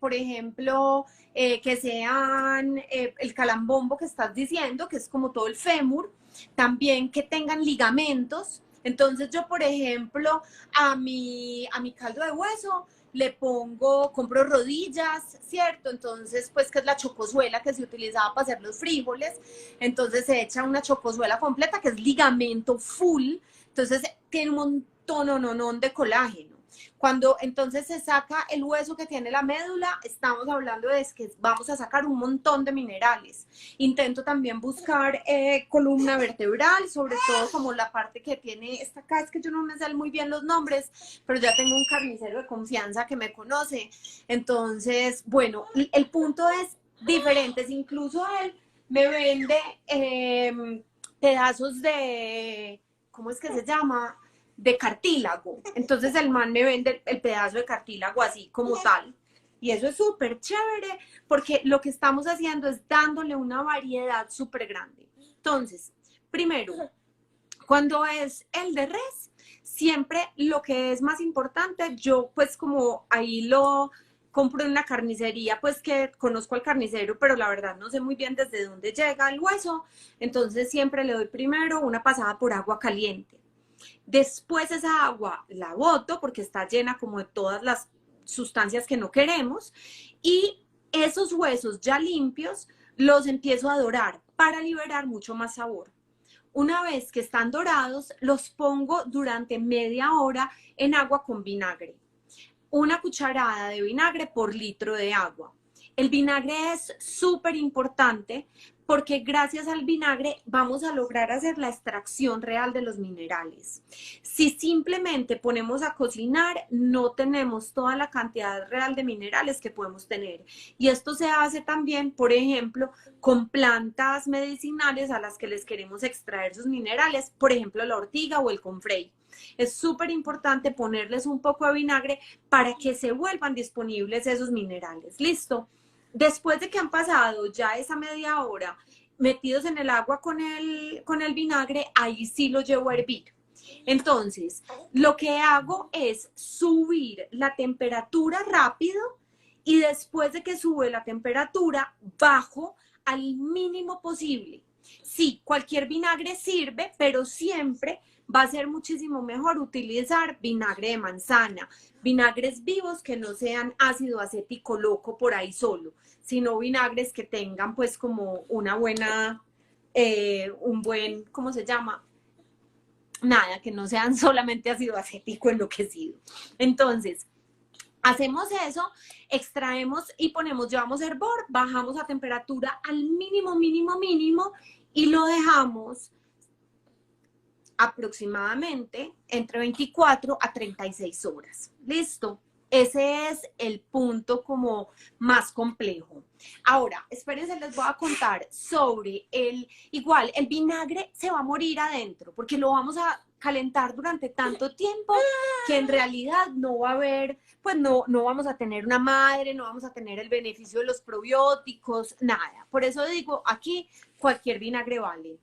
por ejemplo, que sean el calambombo que estás diciendo, que es como todo el fémur, también que tengan ligamentos. Entonces yo, por ejemplo, a mi caldo de hueso le pongo, compro rodillas, ¿cierto? Entonces, pues, que es la chocosuela que se utilizaba para hacer los frijoles. Entonces se echa una chocosuela completa, que es ligamento full. Entonces tiene un montón de colágeno. Cuando entonces se saca el hueso que tiene la médula, estamos hablando de que vamos a sacar un montón de minerales. Intento también buscar columna vertebral, sobre todo como la parte que tiene esta acá, es que yo no me sé muy bien los nombres, pero ya tengo un carnicero de confianza que me conoce. Entonces, bueno, el punto es diferentes, incluso él me vende pedazos de, ¿cómo es que se llama? de cartílago. Entonces el man me vende el pedazo de cartílago así como tal. Y eso es súper chévere porque lo que estamos haciendo es dándole una variedad súper grande. Entonces, primero, cuando es el de res, siempre lo que es más importante, yo pues como ahí lo compro en una carnicería, pues que conozco al carnicero, pero la verdad no sé muy bien desde dónde llega el hueso, entonces siempre le doy primero una pasada por agua caliente. Después esa agua la boto porque está llena como de todas las sustancias que no queremos y esos huesos ya limpios los empiezo a dorar para liberar mucho más sabor. Una vez que están dorados, los pongo durante media hora en agua con vinagre. Una cucharada de vinagre por litro de agua. El vinagre es súper importante porque gracias al vinagre vamos a lograr hacer la extracción real de los minerales. Si simplemente ponemos a cocinar, no tenemos toda la cantidad real de minerales que podemos tener. Y esto se hace también, por ejemplo, con plantas medicinales a las que les queremos extraer sus minerales, por ejemplo, la ortiga o el confrey. Es súper importante ponerles un poco de vinagre para que se vuelvan disponibles esos minerales. ¿Listo? Después de que han pasado ya esa media hora metidos en el agua con el vinagre, ahí sí lo llevo a hervir. Entonces, lo que hago es subir la temperatura rápido y después de que sube la temperatura, bajo al mínimo posible. Sí, cualquier vinagre sirve, pero siempre va a ser muchísimo mejor utilizar vinagre de manzana, vinagres vivos que no sean ácido acético loco por ahí solo, sino vinagres que tengan pues como una buena, un buen, ¿cómo se llama? Nada, que no sean solamente ácido acético enloquecido. Entonces, hacemos eso, extraemos y ponemos, llevamos hervor, bajamos a temperatura al mínimo, mínimo, mínimo y lo dejamos aproximadamente entre 24 a 36 horas. ¿Listo? Ese es el punto como más complejo. Ahora, espérense, les voy a contar sobre igual, el vinagre se va a morir adentro porque lo vamos a calentar durante tanto tiempo que en realidad no va a haber, pues no vamos a tener una madre, no vamos a tener el beneficio de los probióticos, nada. Por eso digo, aquí cualquier vinagre vale.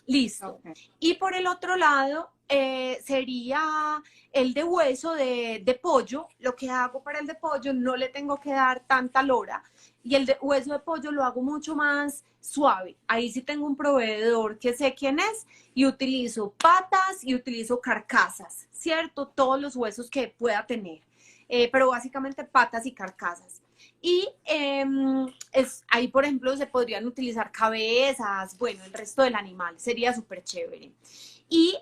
Listo. Okay. Y por el otro lado sería el de hueso de pollo. Lo que hago para el de pollo no le tengo que dar tanta lora. Y el de hueso de pollo lo hago mucho más suave. Ahí sí tengo un proveedor que sé quién es y utilizo patas y utilizo carcasas, ¿cierto? Todos los huesos que pueda tener. Pero básicamente patas y carcasas. Y ahí, por ejemplo, se podrían utilizar cabezas, bueno, el resto del animal, sería súper chévere. Y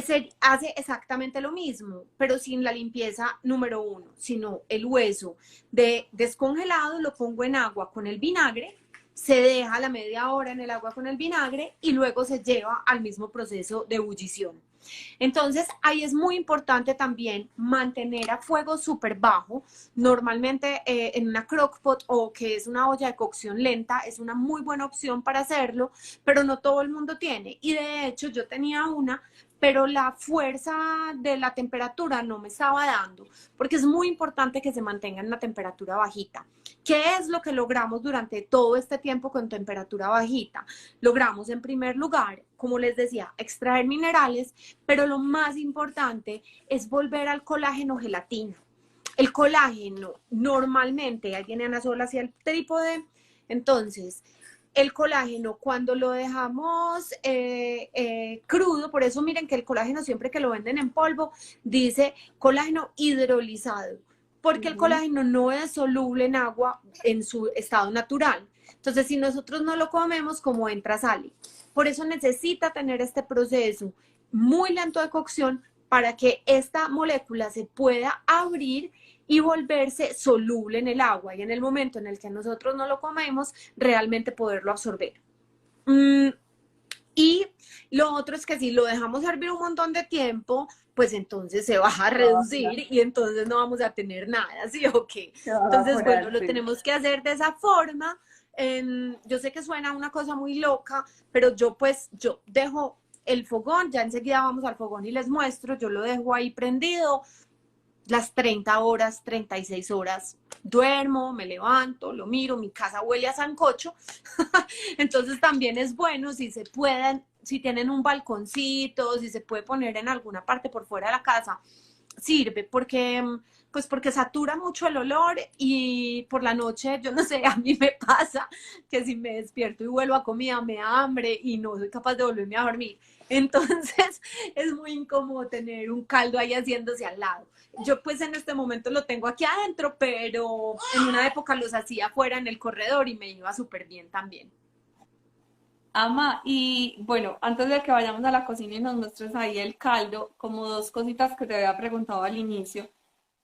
se hace exactamente lo mismo, pero sin la limpieza número 1, sino el hueso descongelado lo pongo en agua con el vinagre, se deja la media hora en el agua con el vinagre y luego se lleva al mismo proceso de ebullición. Entonces, ahí es muy importante también mantener a fuego súper bajo. Normalmente en una crockpot o que es una olla de cocción lenta es una muy buena opción para hacerlo, pero no todo el mundo tiene. Y de hecho, yo tenía una, pero la fuerza de la temperatura no me estaba dando, porque es muy importante que se mantenga en una temperatura bajita. ¿Qué es lo que logramos durante todo este tiempo con temperatura bajita? Logramos, en primer lugar, como les decía, extraer minerales, pero lo más importante es volver al colágeno gelatina. El colágeno, normalmente, alguien Ana Sola hacia el trípode, entonces, el colágeno cuando lo dejamos crudo, por eso miren que el colágeno siempre que lo venden en polvo, dice colágeno hidrolizado, porque el colágeno no es soluble en agua en su estado natural. Entonces, si nosotros no lo comemos, como entra, sale. Por eso necesita tener este proceso muy lento de cocción para que esta molécula se pueda abrir y volverse soluble en el agua. Y en el momento en el que nosotros no lo comemos, realmente poderlo absorber. Y lo otro es que si lo dejamos hervir un montón de tiempo, pues entonces se va a reducir y entonces no vamos a tener nada, ¿sí o qué? Entonces, bueno, lo tenemos que hacer de esa forma. Yo sé que suena una cosa muy loca, pero yo dejo el fogón, ya enseguida vamos al fogón y les muestro, yo lo dejo ahí prendido las 30 horas, 36 horas. Duermo, me levanto, lo miro, mi casa huele a sancocho. Entonces también es bueno si se pueden, si tienen un balconcito, si se puede poner en alguna parte por fuera de la casa, sirve porque pues porque satura mucho el olor y por la noche, yo no sé, a mí me pasa que si me despierto y vuelvo a comida me da hambre y no soy capaz de volverme a dormir. Entonces es muy incómodo tener un caldo ahí haciéndose al lado. Yo pues en este momento lo tengo aquí adentro, pero en una época los hacía afuera en el corredor y me iba súper bien también. Ama, y bueno, antes de que vayamos a la cocina y nos muestres ahí el caldo, como dos cositas que te había preguntado al inicio,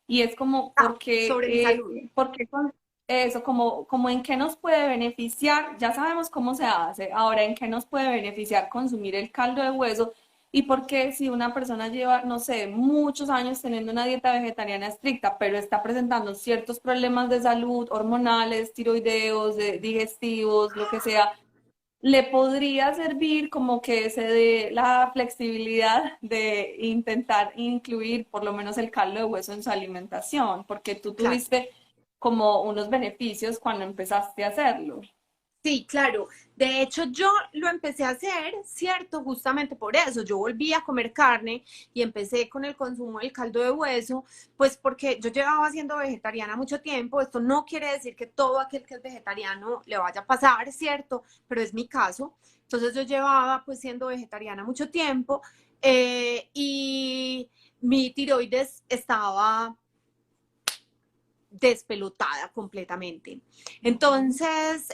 y es como, Ah, sobre mi salud. por qué con eso, como en qué nos puede beneficiar, ya sabemos cómo se hace, ahora en qué nos puede beneficiar consumir el caldo de hueso, y por qué si una persona lleva, no sé, muchos años teniendo una dieta vegetariana estricta, pero está presentando ciertos problemas de salud, hormonales, tiroideos, digestivos, lo que sea, le podría servir como que se dé la flexibilidad de intentar incluir por lo menos el caldo de hueso en su alimentación, porque tú Claro. tuviste como unos beneficios cuando empezaste a hacerlo. Sí, claro. De hecho, yo lo empecé a hacer, ¿cierto? Justamente por eso. Yo volví a comer carne y empecé con el consumo del caldo de hueso, pues porque yo llevaba siendo vegetariana mucho tiempo. Esto no quiere decir que todo aquel que es vegetariano le vaya a pasar, ¿cierto? Pero es mi caso. Entonces yo llevaba pues siendo vegetariana mucho tiempo y mi tiroides estaba despelotada completamente. Ujú. Entonces,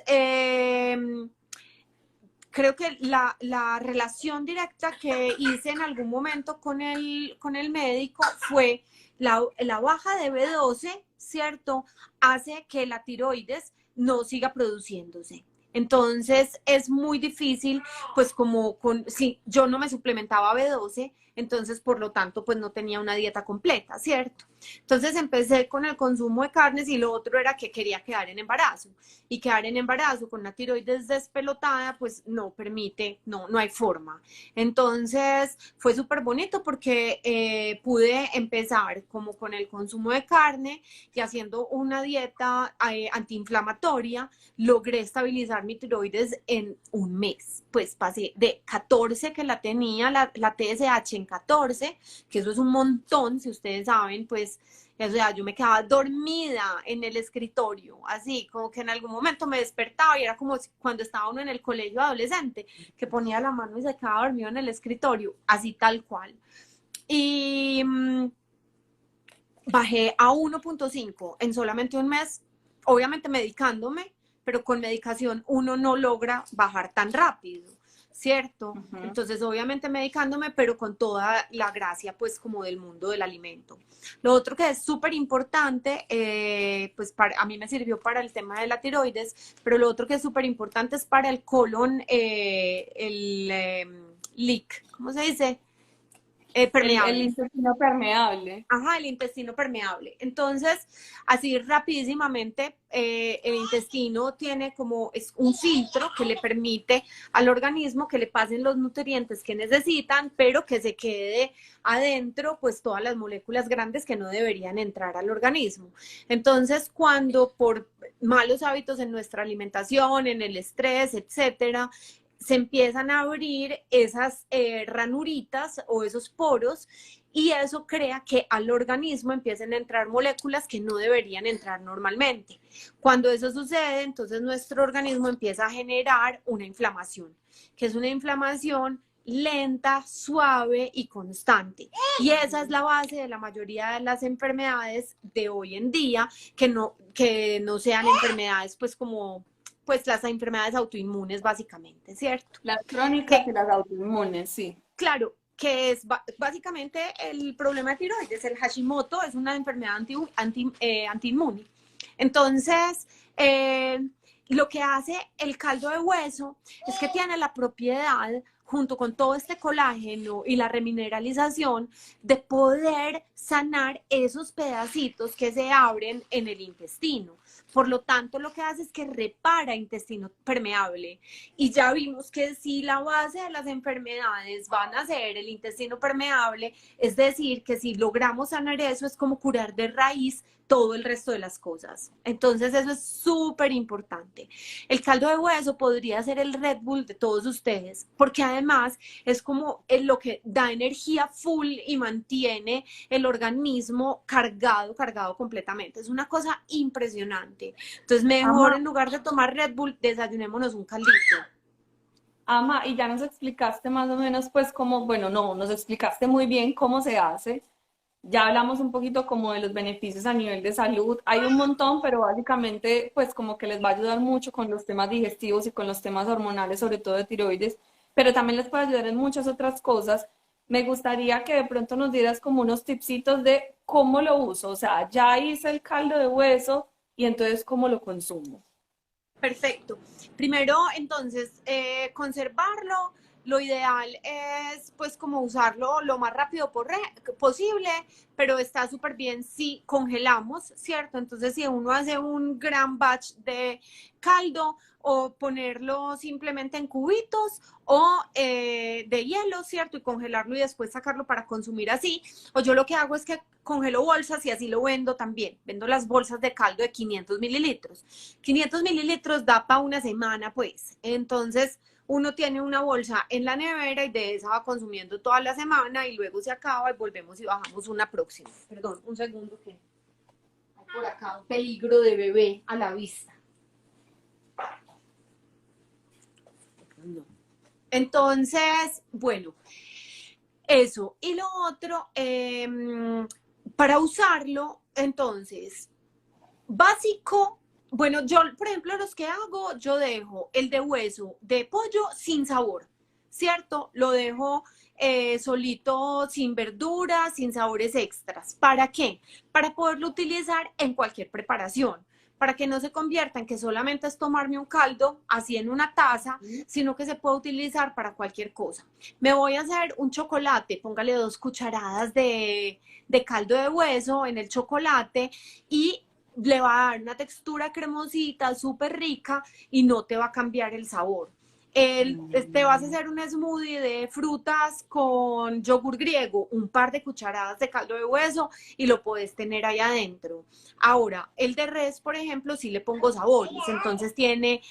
creo que la relación directa que hice en algún momento con el médico fue la baja de B12, ¿cierto? Hace que la tiroides no siga produciéndose. Entonces es muy difícil, pues como con, si yo no me suplementaba B12, entonces por lo tanto pues no tenía una dieta completa, ¿cierto? Entonces empecé con el consumo de carnes y lo otro era que quería quedar en embarazo y quedar en embarazo con una tiroides despelotada, pues no permite, no hay forma. Entonces fue súper bonito porque pude empezar como con el consumo de carne y haciendo una dieta antiinflamatoria, logré estabilizar mi tiroides en un mes. Pues pasé de 14 que la tenía, la TSH en 14, que eso es un montón, si ustedes saben, pues o sea, yo me quedaba dormida en el escritorio, así, como que en algún momento me despertaba y era como cuando estaba uno en el colegio adolescente, que ponía la mano y se quedaba dormido en el escritorio, así tal cual. Y bajé a 1.5 en solamente un mes, obviamente medicándome, pero con medicación uno no logra bajar tan rápido, ¿cierto? Ujú. Entonces, obviamente medicándome, pero con toda la gracia, pues, como del mundo del alimento. Lo otro que es súper importante, pues, a mí me sirvió para el tema de la tiroides, pero lo otro que es súper importante es para el colon, leak, ¿cómo se dice? El Permeable. intestino permeable. Ajá, el intestino permeable. Entonces, así rapidísimamente, el intestino tiene como es un filtro que le permite al organismo que le pasen los nutrientes que necesitan, pero que se quede adentro, pues todas las moléculas grandes que no deberían entrar al organismo. Entonces, cuando por malos hábitos en nuestra alimentación, en el estrés, etcétera, se empiezan a abrir esas ranuritas o esos poros y eso crea que al organismo empiecen a entrar moléculas que no deberían entrar normalmente. Cuando eso sucede, entonces nuestro organismo empieza a generar una inflamación, que es una inflamación lenta, suave y constante. Y esa es la base de la mayoría de las enfermedades de hoy en día, que no sean enfermedades pues como pues las enfermedades autoinmunes básicamente, ¿cierto? Las crónicas Que y las autoinmunes, sí. claro, que es básicamente el problema de tiroides. El Hashimoto es una enfermedad antiinmune. Entonces, lo que hace el caldo de hueso es que tiene la propiedad, junto con todo este colágeno y la remineralización, de poder sanar esos pedacitos que se abren en el intestino. Por lo tanto, lo que hace es que repara intestino permeable. Y ya vimos que si la base de las enfermedades van a ser el intestino permeable, es decir, que si logramos sanar eso, es como curar de raíz todo el resto de las cosas. Entonces, eso es súper importante. El caldo de hueso podría ser el Red Bull de todos ustedes, porque además es como lo que da energía full y mantiene el organismo cargado completamente. Es una cosa impresionante. Entonces, mejor Ama, en lugar de tomar Red Bull, desayunémonos un caldito. Ama, y ya nos explicaste más o menos, pues, cómo, bueno, no, nos explicaste muy bien cómo se hace. Ya hablamos un poquito como de los beneficios a nivel de salud. Hay un montón, pero básicamente pues como que les va a ayudar mucho con los temas digestivos y con los temas hormonales, sobre todo de tiroides, pero también les puede ayudar en muchas otras cosas. Me gustaría que de pronto nos dieras como unos tipsitos de cómo lo uso. O sea, ya hice el caldo de hueso y entonces cómo lo consumo. Perfecto. Primero, entonces, conservarlo. Lo ideal es, pues, como usarlo lo más rápido posible, pero está súper bien si congelamos, ¿cierto? Entonces, si uno hace un gran batch de caldo o ponerlo simplemente en cubitos o de hielo, ¿cierto? Y congelarlo y después sacarlo para consumir así. O yo lo que hago es que congelo bolsas y así lo vendo también. Vendo las bolsas de caldo de 500 mililitros. 500 mililitros da para una semana, pues. Entonces, uno tiene una bolsa en la nevera y de esa va consumiendo toda la semana y luego se acaba y volvemos y bajamos una próxima. Perdón, un segundo que hay por acá un peligro de bebé a la vista. No. Entonces, bueno, eso. Y lo otro, para usarlo, entonces, básico, bueno, yo, por ejemplo, los que hago, yo dejo el de hueso de pollo sin sabor, ¿cierto? Lo dejo solito, sin verduras, sin sabores extras. ¿Para qué? Para poderlo utilizar en cualquier preparación, para que no se convierta en que solamente es tomarme un caldo así en una taza, sino que se puede utilizar para cualquier cosa. Me voy a hacer un chocolate, póngale 2 cucharadas de caldo de hueso en el chocolate y le va a dar una textura cremosita, súper rica y no te va a cambiar el sabor. Te vas a hacer un smoothie de frutas con yogur griego, un par de cucharadas de caldo de hueso y lo puedes tener ahí adentro. Ahora, el de res, por ejemplo, sí le pongo sabores, entonces tiene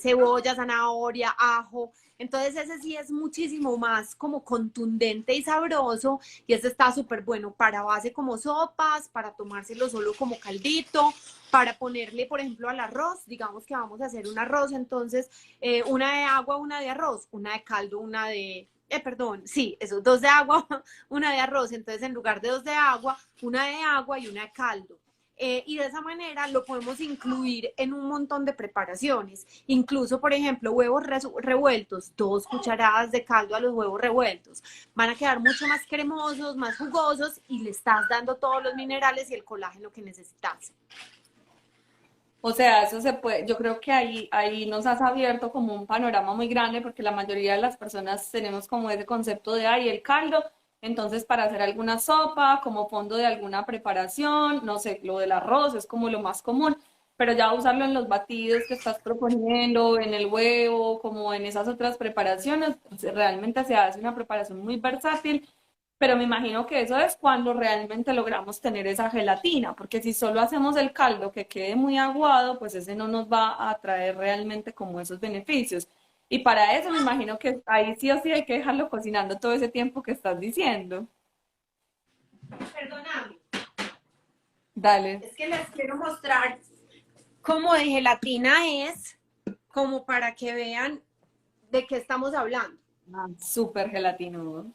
cebolla, zanahoria, ajo, entonces ese sí es muchísimo más como contundente y sabroso y ese está súper bueno para base como sopas, para tomárselo solo como caldito, para ponerle, por ejemplo, al arroz, digamos que vamos a hacer un arroz, entonces una de agua, una de arroz, una de caldo, una de, perdón, sí, eso, 2 de agua, una de arroz, entonces en lugar de 2 de agua, una de agua y una de caldo. Y de esa manera lo podemos incluir en un montón de preparaciones. Incluso, por ejemplo, huevos revueltos, 2 cucharadas de caldo a los huevos revueltos. Van a quedar mucho más cremosos, más jugosos y le estás dando todos los minerales y el colágeno que necesitas. O sea, eso se puede, yo creo que ahí nos has abierto como un panorama muy grande porque la mayoría de las personas tenemos como ese concepto de, ay, el caldo, entonces para hacer alguna sopa, como fondo de alguna preparación, no sé, lo del arroz es como lo más común, pero ya usarlo en los batidos que estás proponiendo, en el huevo, como en esas otras preparaciones, pues, realmente se hace una preparación muy versátil, pero me imagino que eso es cuando realmente logramos tener esa gelatina, porque si solo hacemos el caldo que quede muy aguado, pues ese no nos va a traer realmente como esos beneficios. Y para eso me imagino que ahí sí o sí hay que dejarlo cocinando todo ese tiempo que estás diciendo. Perdóname, Dale. es que les quiero mostrar cómo de gelatina es, como para que vean de qué estamos hablando. Ah, súper gelatinoso.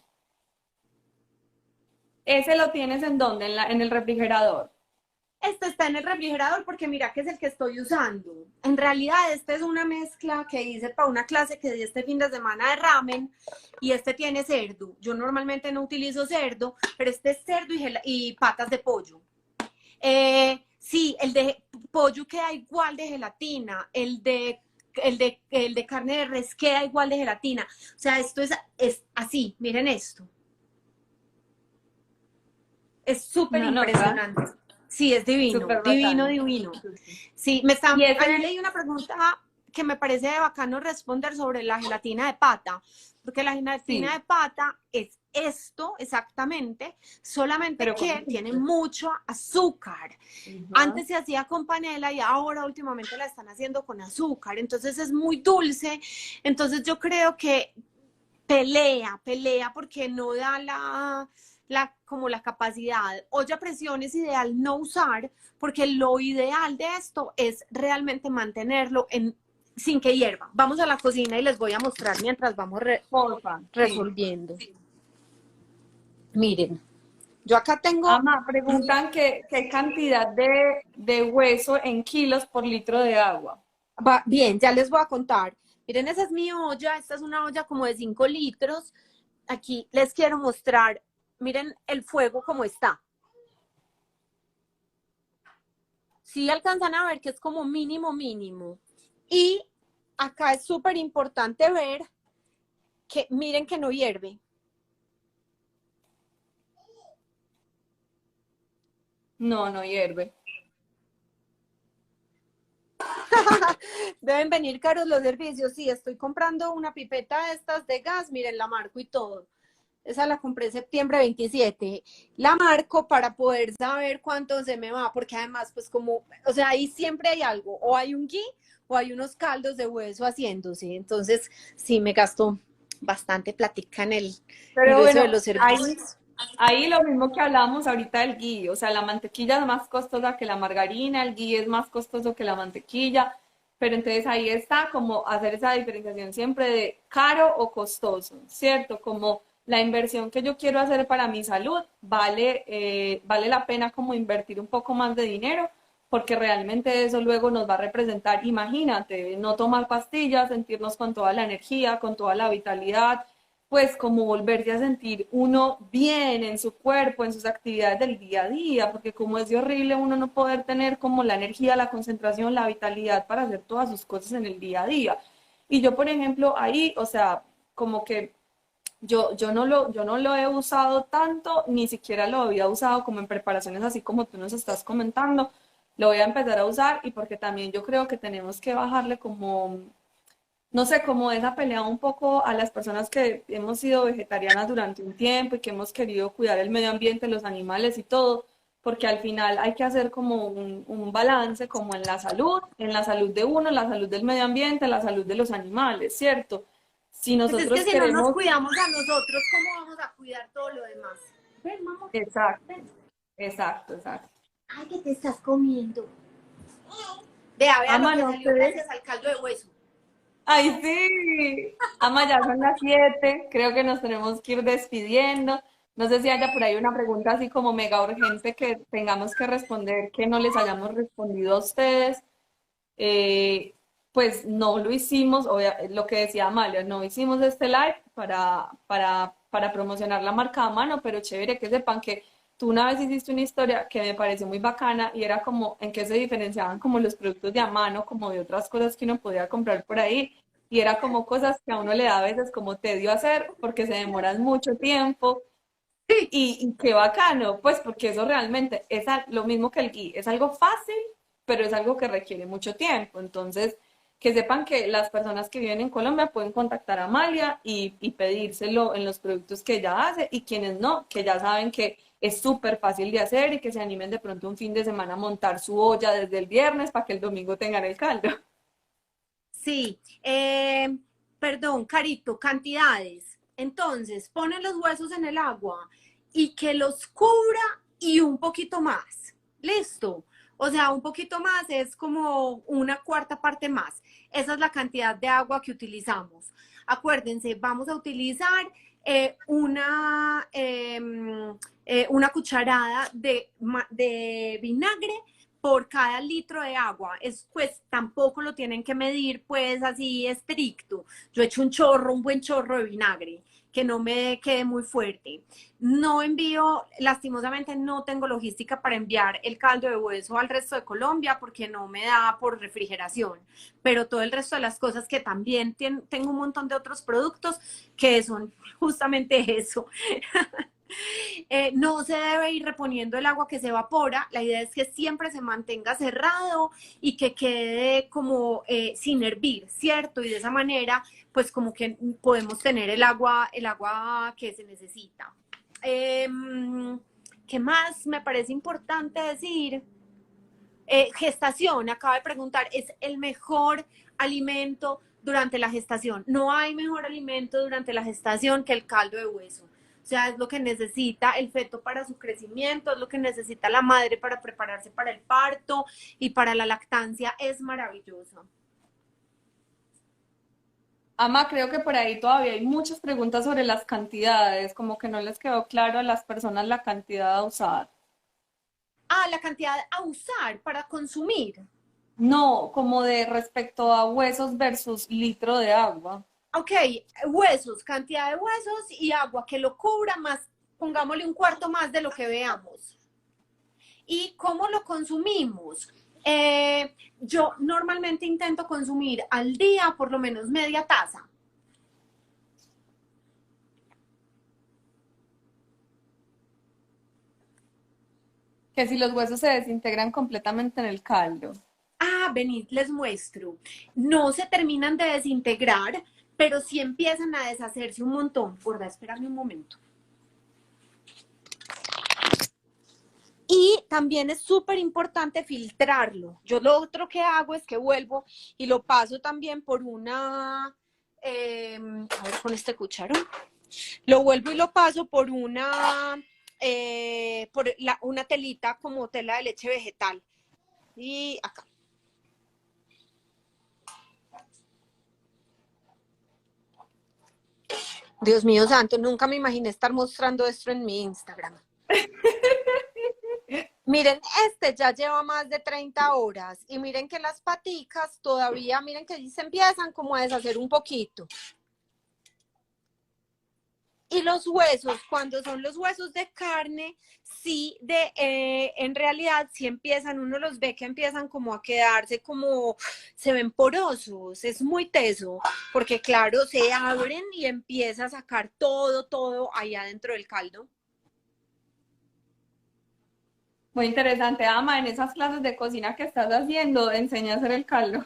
¿Ese lo tienes en dónde? En el refrigerador. Este está en el refrigerador porque mira que es el que estoy usando. En realidad, este es una mezcla que hice para una clase que di este fin de semana de ramen y este tiene cerdo. Yo normalmente no utilizo cerdo, pero este es cerdo y patas de pollo. Sí, el de pollo queda igual de gelatina, el de carne de res queda igual de gelatina. O sea, esto es así, miren esto. Es súper No, no, impresionante. Sí, es divino, Súper divino, bacano. divino. Sí, me están, Y ese, ahí leí una pregunta que me parece bacano responder sobre la gelatina de pata, porque la gelatina sí, de pata es esto exactamente, solamente pero con que tiene dulce. mucho azúcar. Ajá. Antes se hacía con panela y ahora últimamente la están haciendo con azúcar, entonces es muy dulce, entonces yo creo que pelea porque no da como la capacidad. Olla a presión es ideal no usar, porque lo ideal de esto es realmente mantenerlo sin que hierva. Vamos a la cocina y les voy a mostrar mientras vamos Porfa, sí. resolviendo. Miren, yo acá tengo, Ama, preguntan qué cantidad de hueso en kilos por litro de agua. bien, ya les voy a contar. Miren, esa es mi olla, esta es una olla como de 5 litros. Aquí les quiero mostrar, miren el fuego como está. Sí alcanzan a ver que es como mínimo, mínimo. Y acá es súper importante ver que miren que no hierve. No, no hierve. Deben venir caros los servicios. Sí, estoy comprando una pipeta de estas de gas, miren, la marco y todo. Esa la compré en septiembre 27. La marco para poder saber cuánto se me va, porque además, pues como, o sea, ahí siempre hay algo, o hay un gui o hay unos caldos de hueso haciéndose. Entonces, sí, me gasto bastante platica en Pero eso de bueno, los servicios. ahí lo mismo que hablábamos ahorita del ghee, o sea, la mantequilla es más costosa que la margarina, el ghee es más costoso que la mantequilla, pero entonces ahí está como hacer esa diferenciación siempre de caro o costoso, ¿cierto? Como la inversión que yo quiero hacer para mi salud, vale la pena como invertir un poco más de dinero, porque realmente eso luego nos va a representar, imagínate, no tomar pastillas, sentirnos con toda la energía, con toda la vitalidad, pues como volverse a sentir uno bien en su cuerpo, en sus actividades del día a día, porque como es de horrible uno no poder tener como la energía, la concentración, la vitalidad para hacer todas sus cosas en el día a día. Y yo, por ejemplo, ahí, o sea, como que yo no lo he usado tanto, ni siquiera lo había usado como en preparaciones así como tú nos estás comentando. Lo voy a empezar a usar y porque también yo creo que tenemos que bajarle como no sé, como esa pelea un poco a las personas que hemos sido vegetarianas durante un tiempo y que hemos querido cuidar el medio ambiente, los animales y todo, porque al final hay que hacer como un balance como en la salud de uno, en la salud del medio ambiente, en la salud de los animales, ¿cierto? Si Pues es que nosotros si no nos queremos, cuidamos a nosotros, ¿cómo vamos a cuidar todo lo demás? Ven, mamá, exacto, ven. exacto, exacto. Ay, ¿qué te estás comiendo? Vea lo Ama, que no salió sé. gracias al caldo de hueso. Ay, sí. Ama, ya son las 7. Creo que nos tenemos que ir despidiendo. No sé si haya por ahí una pregunta así como mega urgente que tengamos que responder, que no les hayamos respondido a ustedes. Eh, pues no lo hicimos, lo que decía Amalia, no hicimos este live para promocionar la marca a mano, pero chévere que sepan que tú una vez hiciste una historia que me pareció muy bacana y era como en qué se diferenciaban como los productos de a mano, como de otras cosas que uno podía comprar por ahí. Y era como cosas que a uno le da a veces como tedio hacer porque se demoran mucho tiempo y qué bacano, pues porque eso realmente es lo mismo que el gui, es algo fácil, pero es algo que requiere mucho tiempo. Entonces, que sepan que las personas que viven en Colombia pueden contactar a Amalia y pedírselo en los productos que ella hace y quienes no, que ya saben que es súper fácil de hacer y que se animen de pronto un fin de semana a montar su olla desde el viernes para que el domingo tengan el caldo. Sí, perdón, Carito, cantidades. Entonces, ponen los huesos en el agua y que los cubra y un poquito más. Listo. O sea, un poquito más es como una cuarta parte más. Esa es la cantidad de agua que utilizamos. Acuérdense, vamos a utilizar una cucharada de vinagre por cada litro de agua. Pues tampoco lo tienen que medir pues así estricto. Yo echo un buen chorro de vinagre, que no me quede muy fuerte. No envío, lastimosamente no tengo logística para enviar el caldo de hueso al resto de Colombia porque no me da por refrigeración, pero todo el resto de las cosas que también tengo un montón de otros productos que son justamente eso. No se debe ir reponiendo el agua que se evapora, la idea es que siempre se mantenga cerrado y que quede como sin hervir, ¿cierto? Y de esa manera, pues como que podemos tener el agua que se necesita. ¿Qué más me parece importante decir? Gestación, acaba de preguntar, ¿es el mejor alimento durante la gestación? No hay mejor alimento durante la gestación que el caldo de hueso. O sea, es lo que necesita el feto para su crecimiento, es lo que necesita la madre para prepararse para el parto y para la lactancia. Es maravilloso. Ama, creo que por ahí todavía hay muchas preguntas sobre las cantidades, como que no les quedó claro a las personas la cantidad a usar. Ah, la cantidad a usar para consumir. No, como de respecto a huesos versus litro de agua. Ok, huesos, cantidad de huesos y agua que lo cubra más, pongámosle un cuarto más de lo que veamos. ¿Y cómo lo consumimos? Yo normalmente intento consumir al día por lo menos media taza. Que si los huesos se desintegran completamente en el caldo. Ah, venid, les muestro. No se terminan de desintegrar, pero sí empiezan a deshacerse un montón. Gorda, espérame un momento. Y también es súper importante filtrarlo. Yo lo otro que hago es que vuelvo y lo paso también por una, a ver con este cucharón, lo vuelvo y lo paso por una telita como tela de leche vegetal. Y acá. Dios mío santo, nunca me imaginé estar mostrando esto en mi Instagram. Miren, este ya lleva más de 30 horas y miren que las paticas todavía, miren que se empiezan como a deshacer un poquito. Y los huesos, cuando son los huesos de carne, sí, en realidad sí empiezan, uno los ve que empiezan como a quedarse como, se ven porosos, es muy teso, porque claro, se abren y empieza a sacar todo ahí adentro del caldo. Muy interesante, Ama, en esas clases de cocina que estás haciendo, enseña a hacer el caldo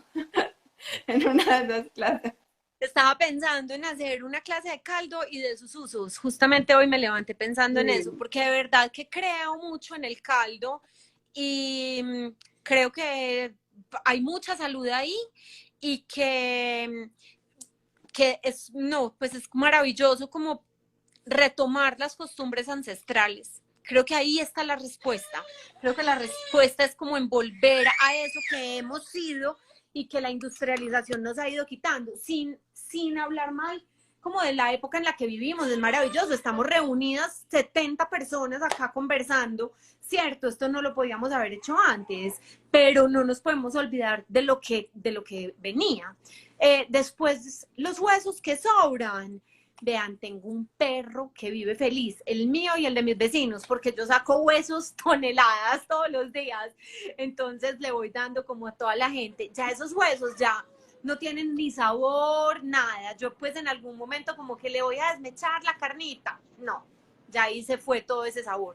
en una de esas clases. Estaba pensando en hacer una clase de caldo y de sus usos. Justamente hoy me levanté pensando en eso, Sí. porque de verdad que creo mucho en el caldo y creo que hay mucha salud ahí y que es, no, pues es maravilloso como retomar las costumbres ancestrales. Creo que ahí está la respuesta. Creo que la respuesta es como envolver a eso que hemos sido y que la industrialización nos ha ido quitando, sin hablar mal como de la época en la que vivimos, es maravilloso, estamos reunidas 70 personas acá conversando, cierto, esto no lo podíamos haber hecho antes, pero no nos podemos olvidar de lo que venía. Después, los huesos que sobran, vean, tengo un perro que vive feliz, el mío y el de mis vecinos, porque yo saco huesos toneladas todos los días, entonces le voy dando como a toda la gente, ya esos huesos ya no tienen ni sabor, nada, yo pues en algún momento como que le voy a desmechar la carnita, no, ya ahí se fue todo ese sabor.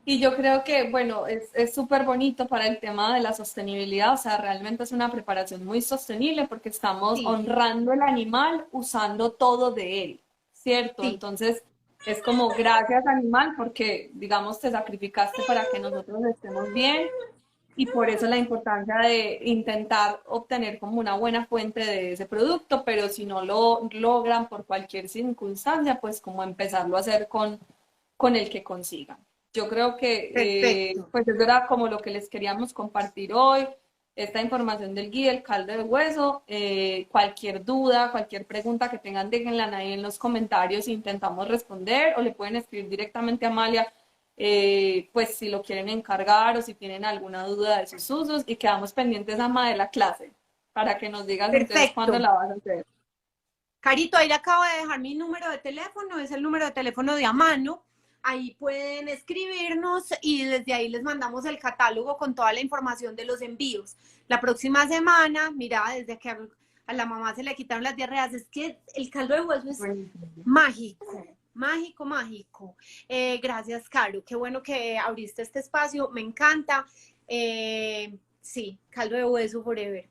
Y yo creo que, bueno, es súper bonito para el tema de la sostenibilidad, o sea, realmente es una preparación muy sostenible porque estamos Sí, honrando el animal usando todo de él, ¿cierto? sí, Entonces, es como gracias animal porque, digamos, te sacrificaste para que nosotros estemos bien y por eso la importancia de intentar obtener como una buena fuente de ese producto, pero si no lo logran por cualquier circunstancia, pues como empezarlo a hacer con el que consigan. Yo creo que perfecto. pues eso era como lo que les queríamos compartir hoy, esta información del guía, el caldo de hueso. Cualquier duda, cualquier pregunta que tengan, déjenla ahí en los comentarios, intentamos responder o le pueden escribir directamente a Amalia, pues si lo quieren encargar o si tienen alguna duda de sus usos y quedamos pendientes, Ama, de la clase para que nos digas entonces cuándo Perfecto. la vas a hacer. Carito, ahí le acabo de dejar mi número de teléfono, es el número de teléfono de Amano. Ahí pueden escribirnos y desde ahí les mandamos el catálogo con toda la información de los envíos. La próxima semana, mira, desde que a la mamá se le quitaron las diarreas, es que el caldo de hueso es Buenísimo. mágico, mágico, mágico. Gracias, Caro. Qué bueno que abriste este espacio. Me encanta. Sí, caldo de hueso forever.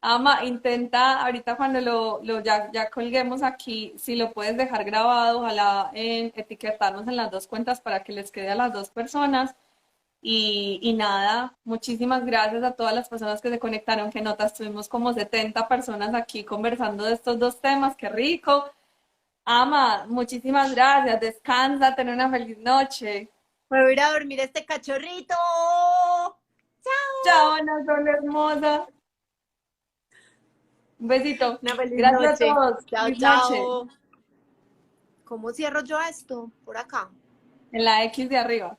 Ama, intenta ahorita cuando ya colguemos aquí, si lo puedes dejar grabado, ojalá etiquetarnos en las dos cuentas para que les quede a las dos personas. Y nada, muchísimas gracias a todas las personas que se conectaron, que notas, tuvimos como 70 personas aquí conversando de estos dos temas, qué rico. Ama, muchísimas gracias, descansa, ten una feliz noche. Me voy a ir a dormir este cachorrito. Chao, ¡Chao! Ana Sol hermosa. Un besito. Una feliz Gracias a noche. todos. Chao, Feliz noche. chao. ¿Cómo cierro yo esto? Por acá. En la X de arriba.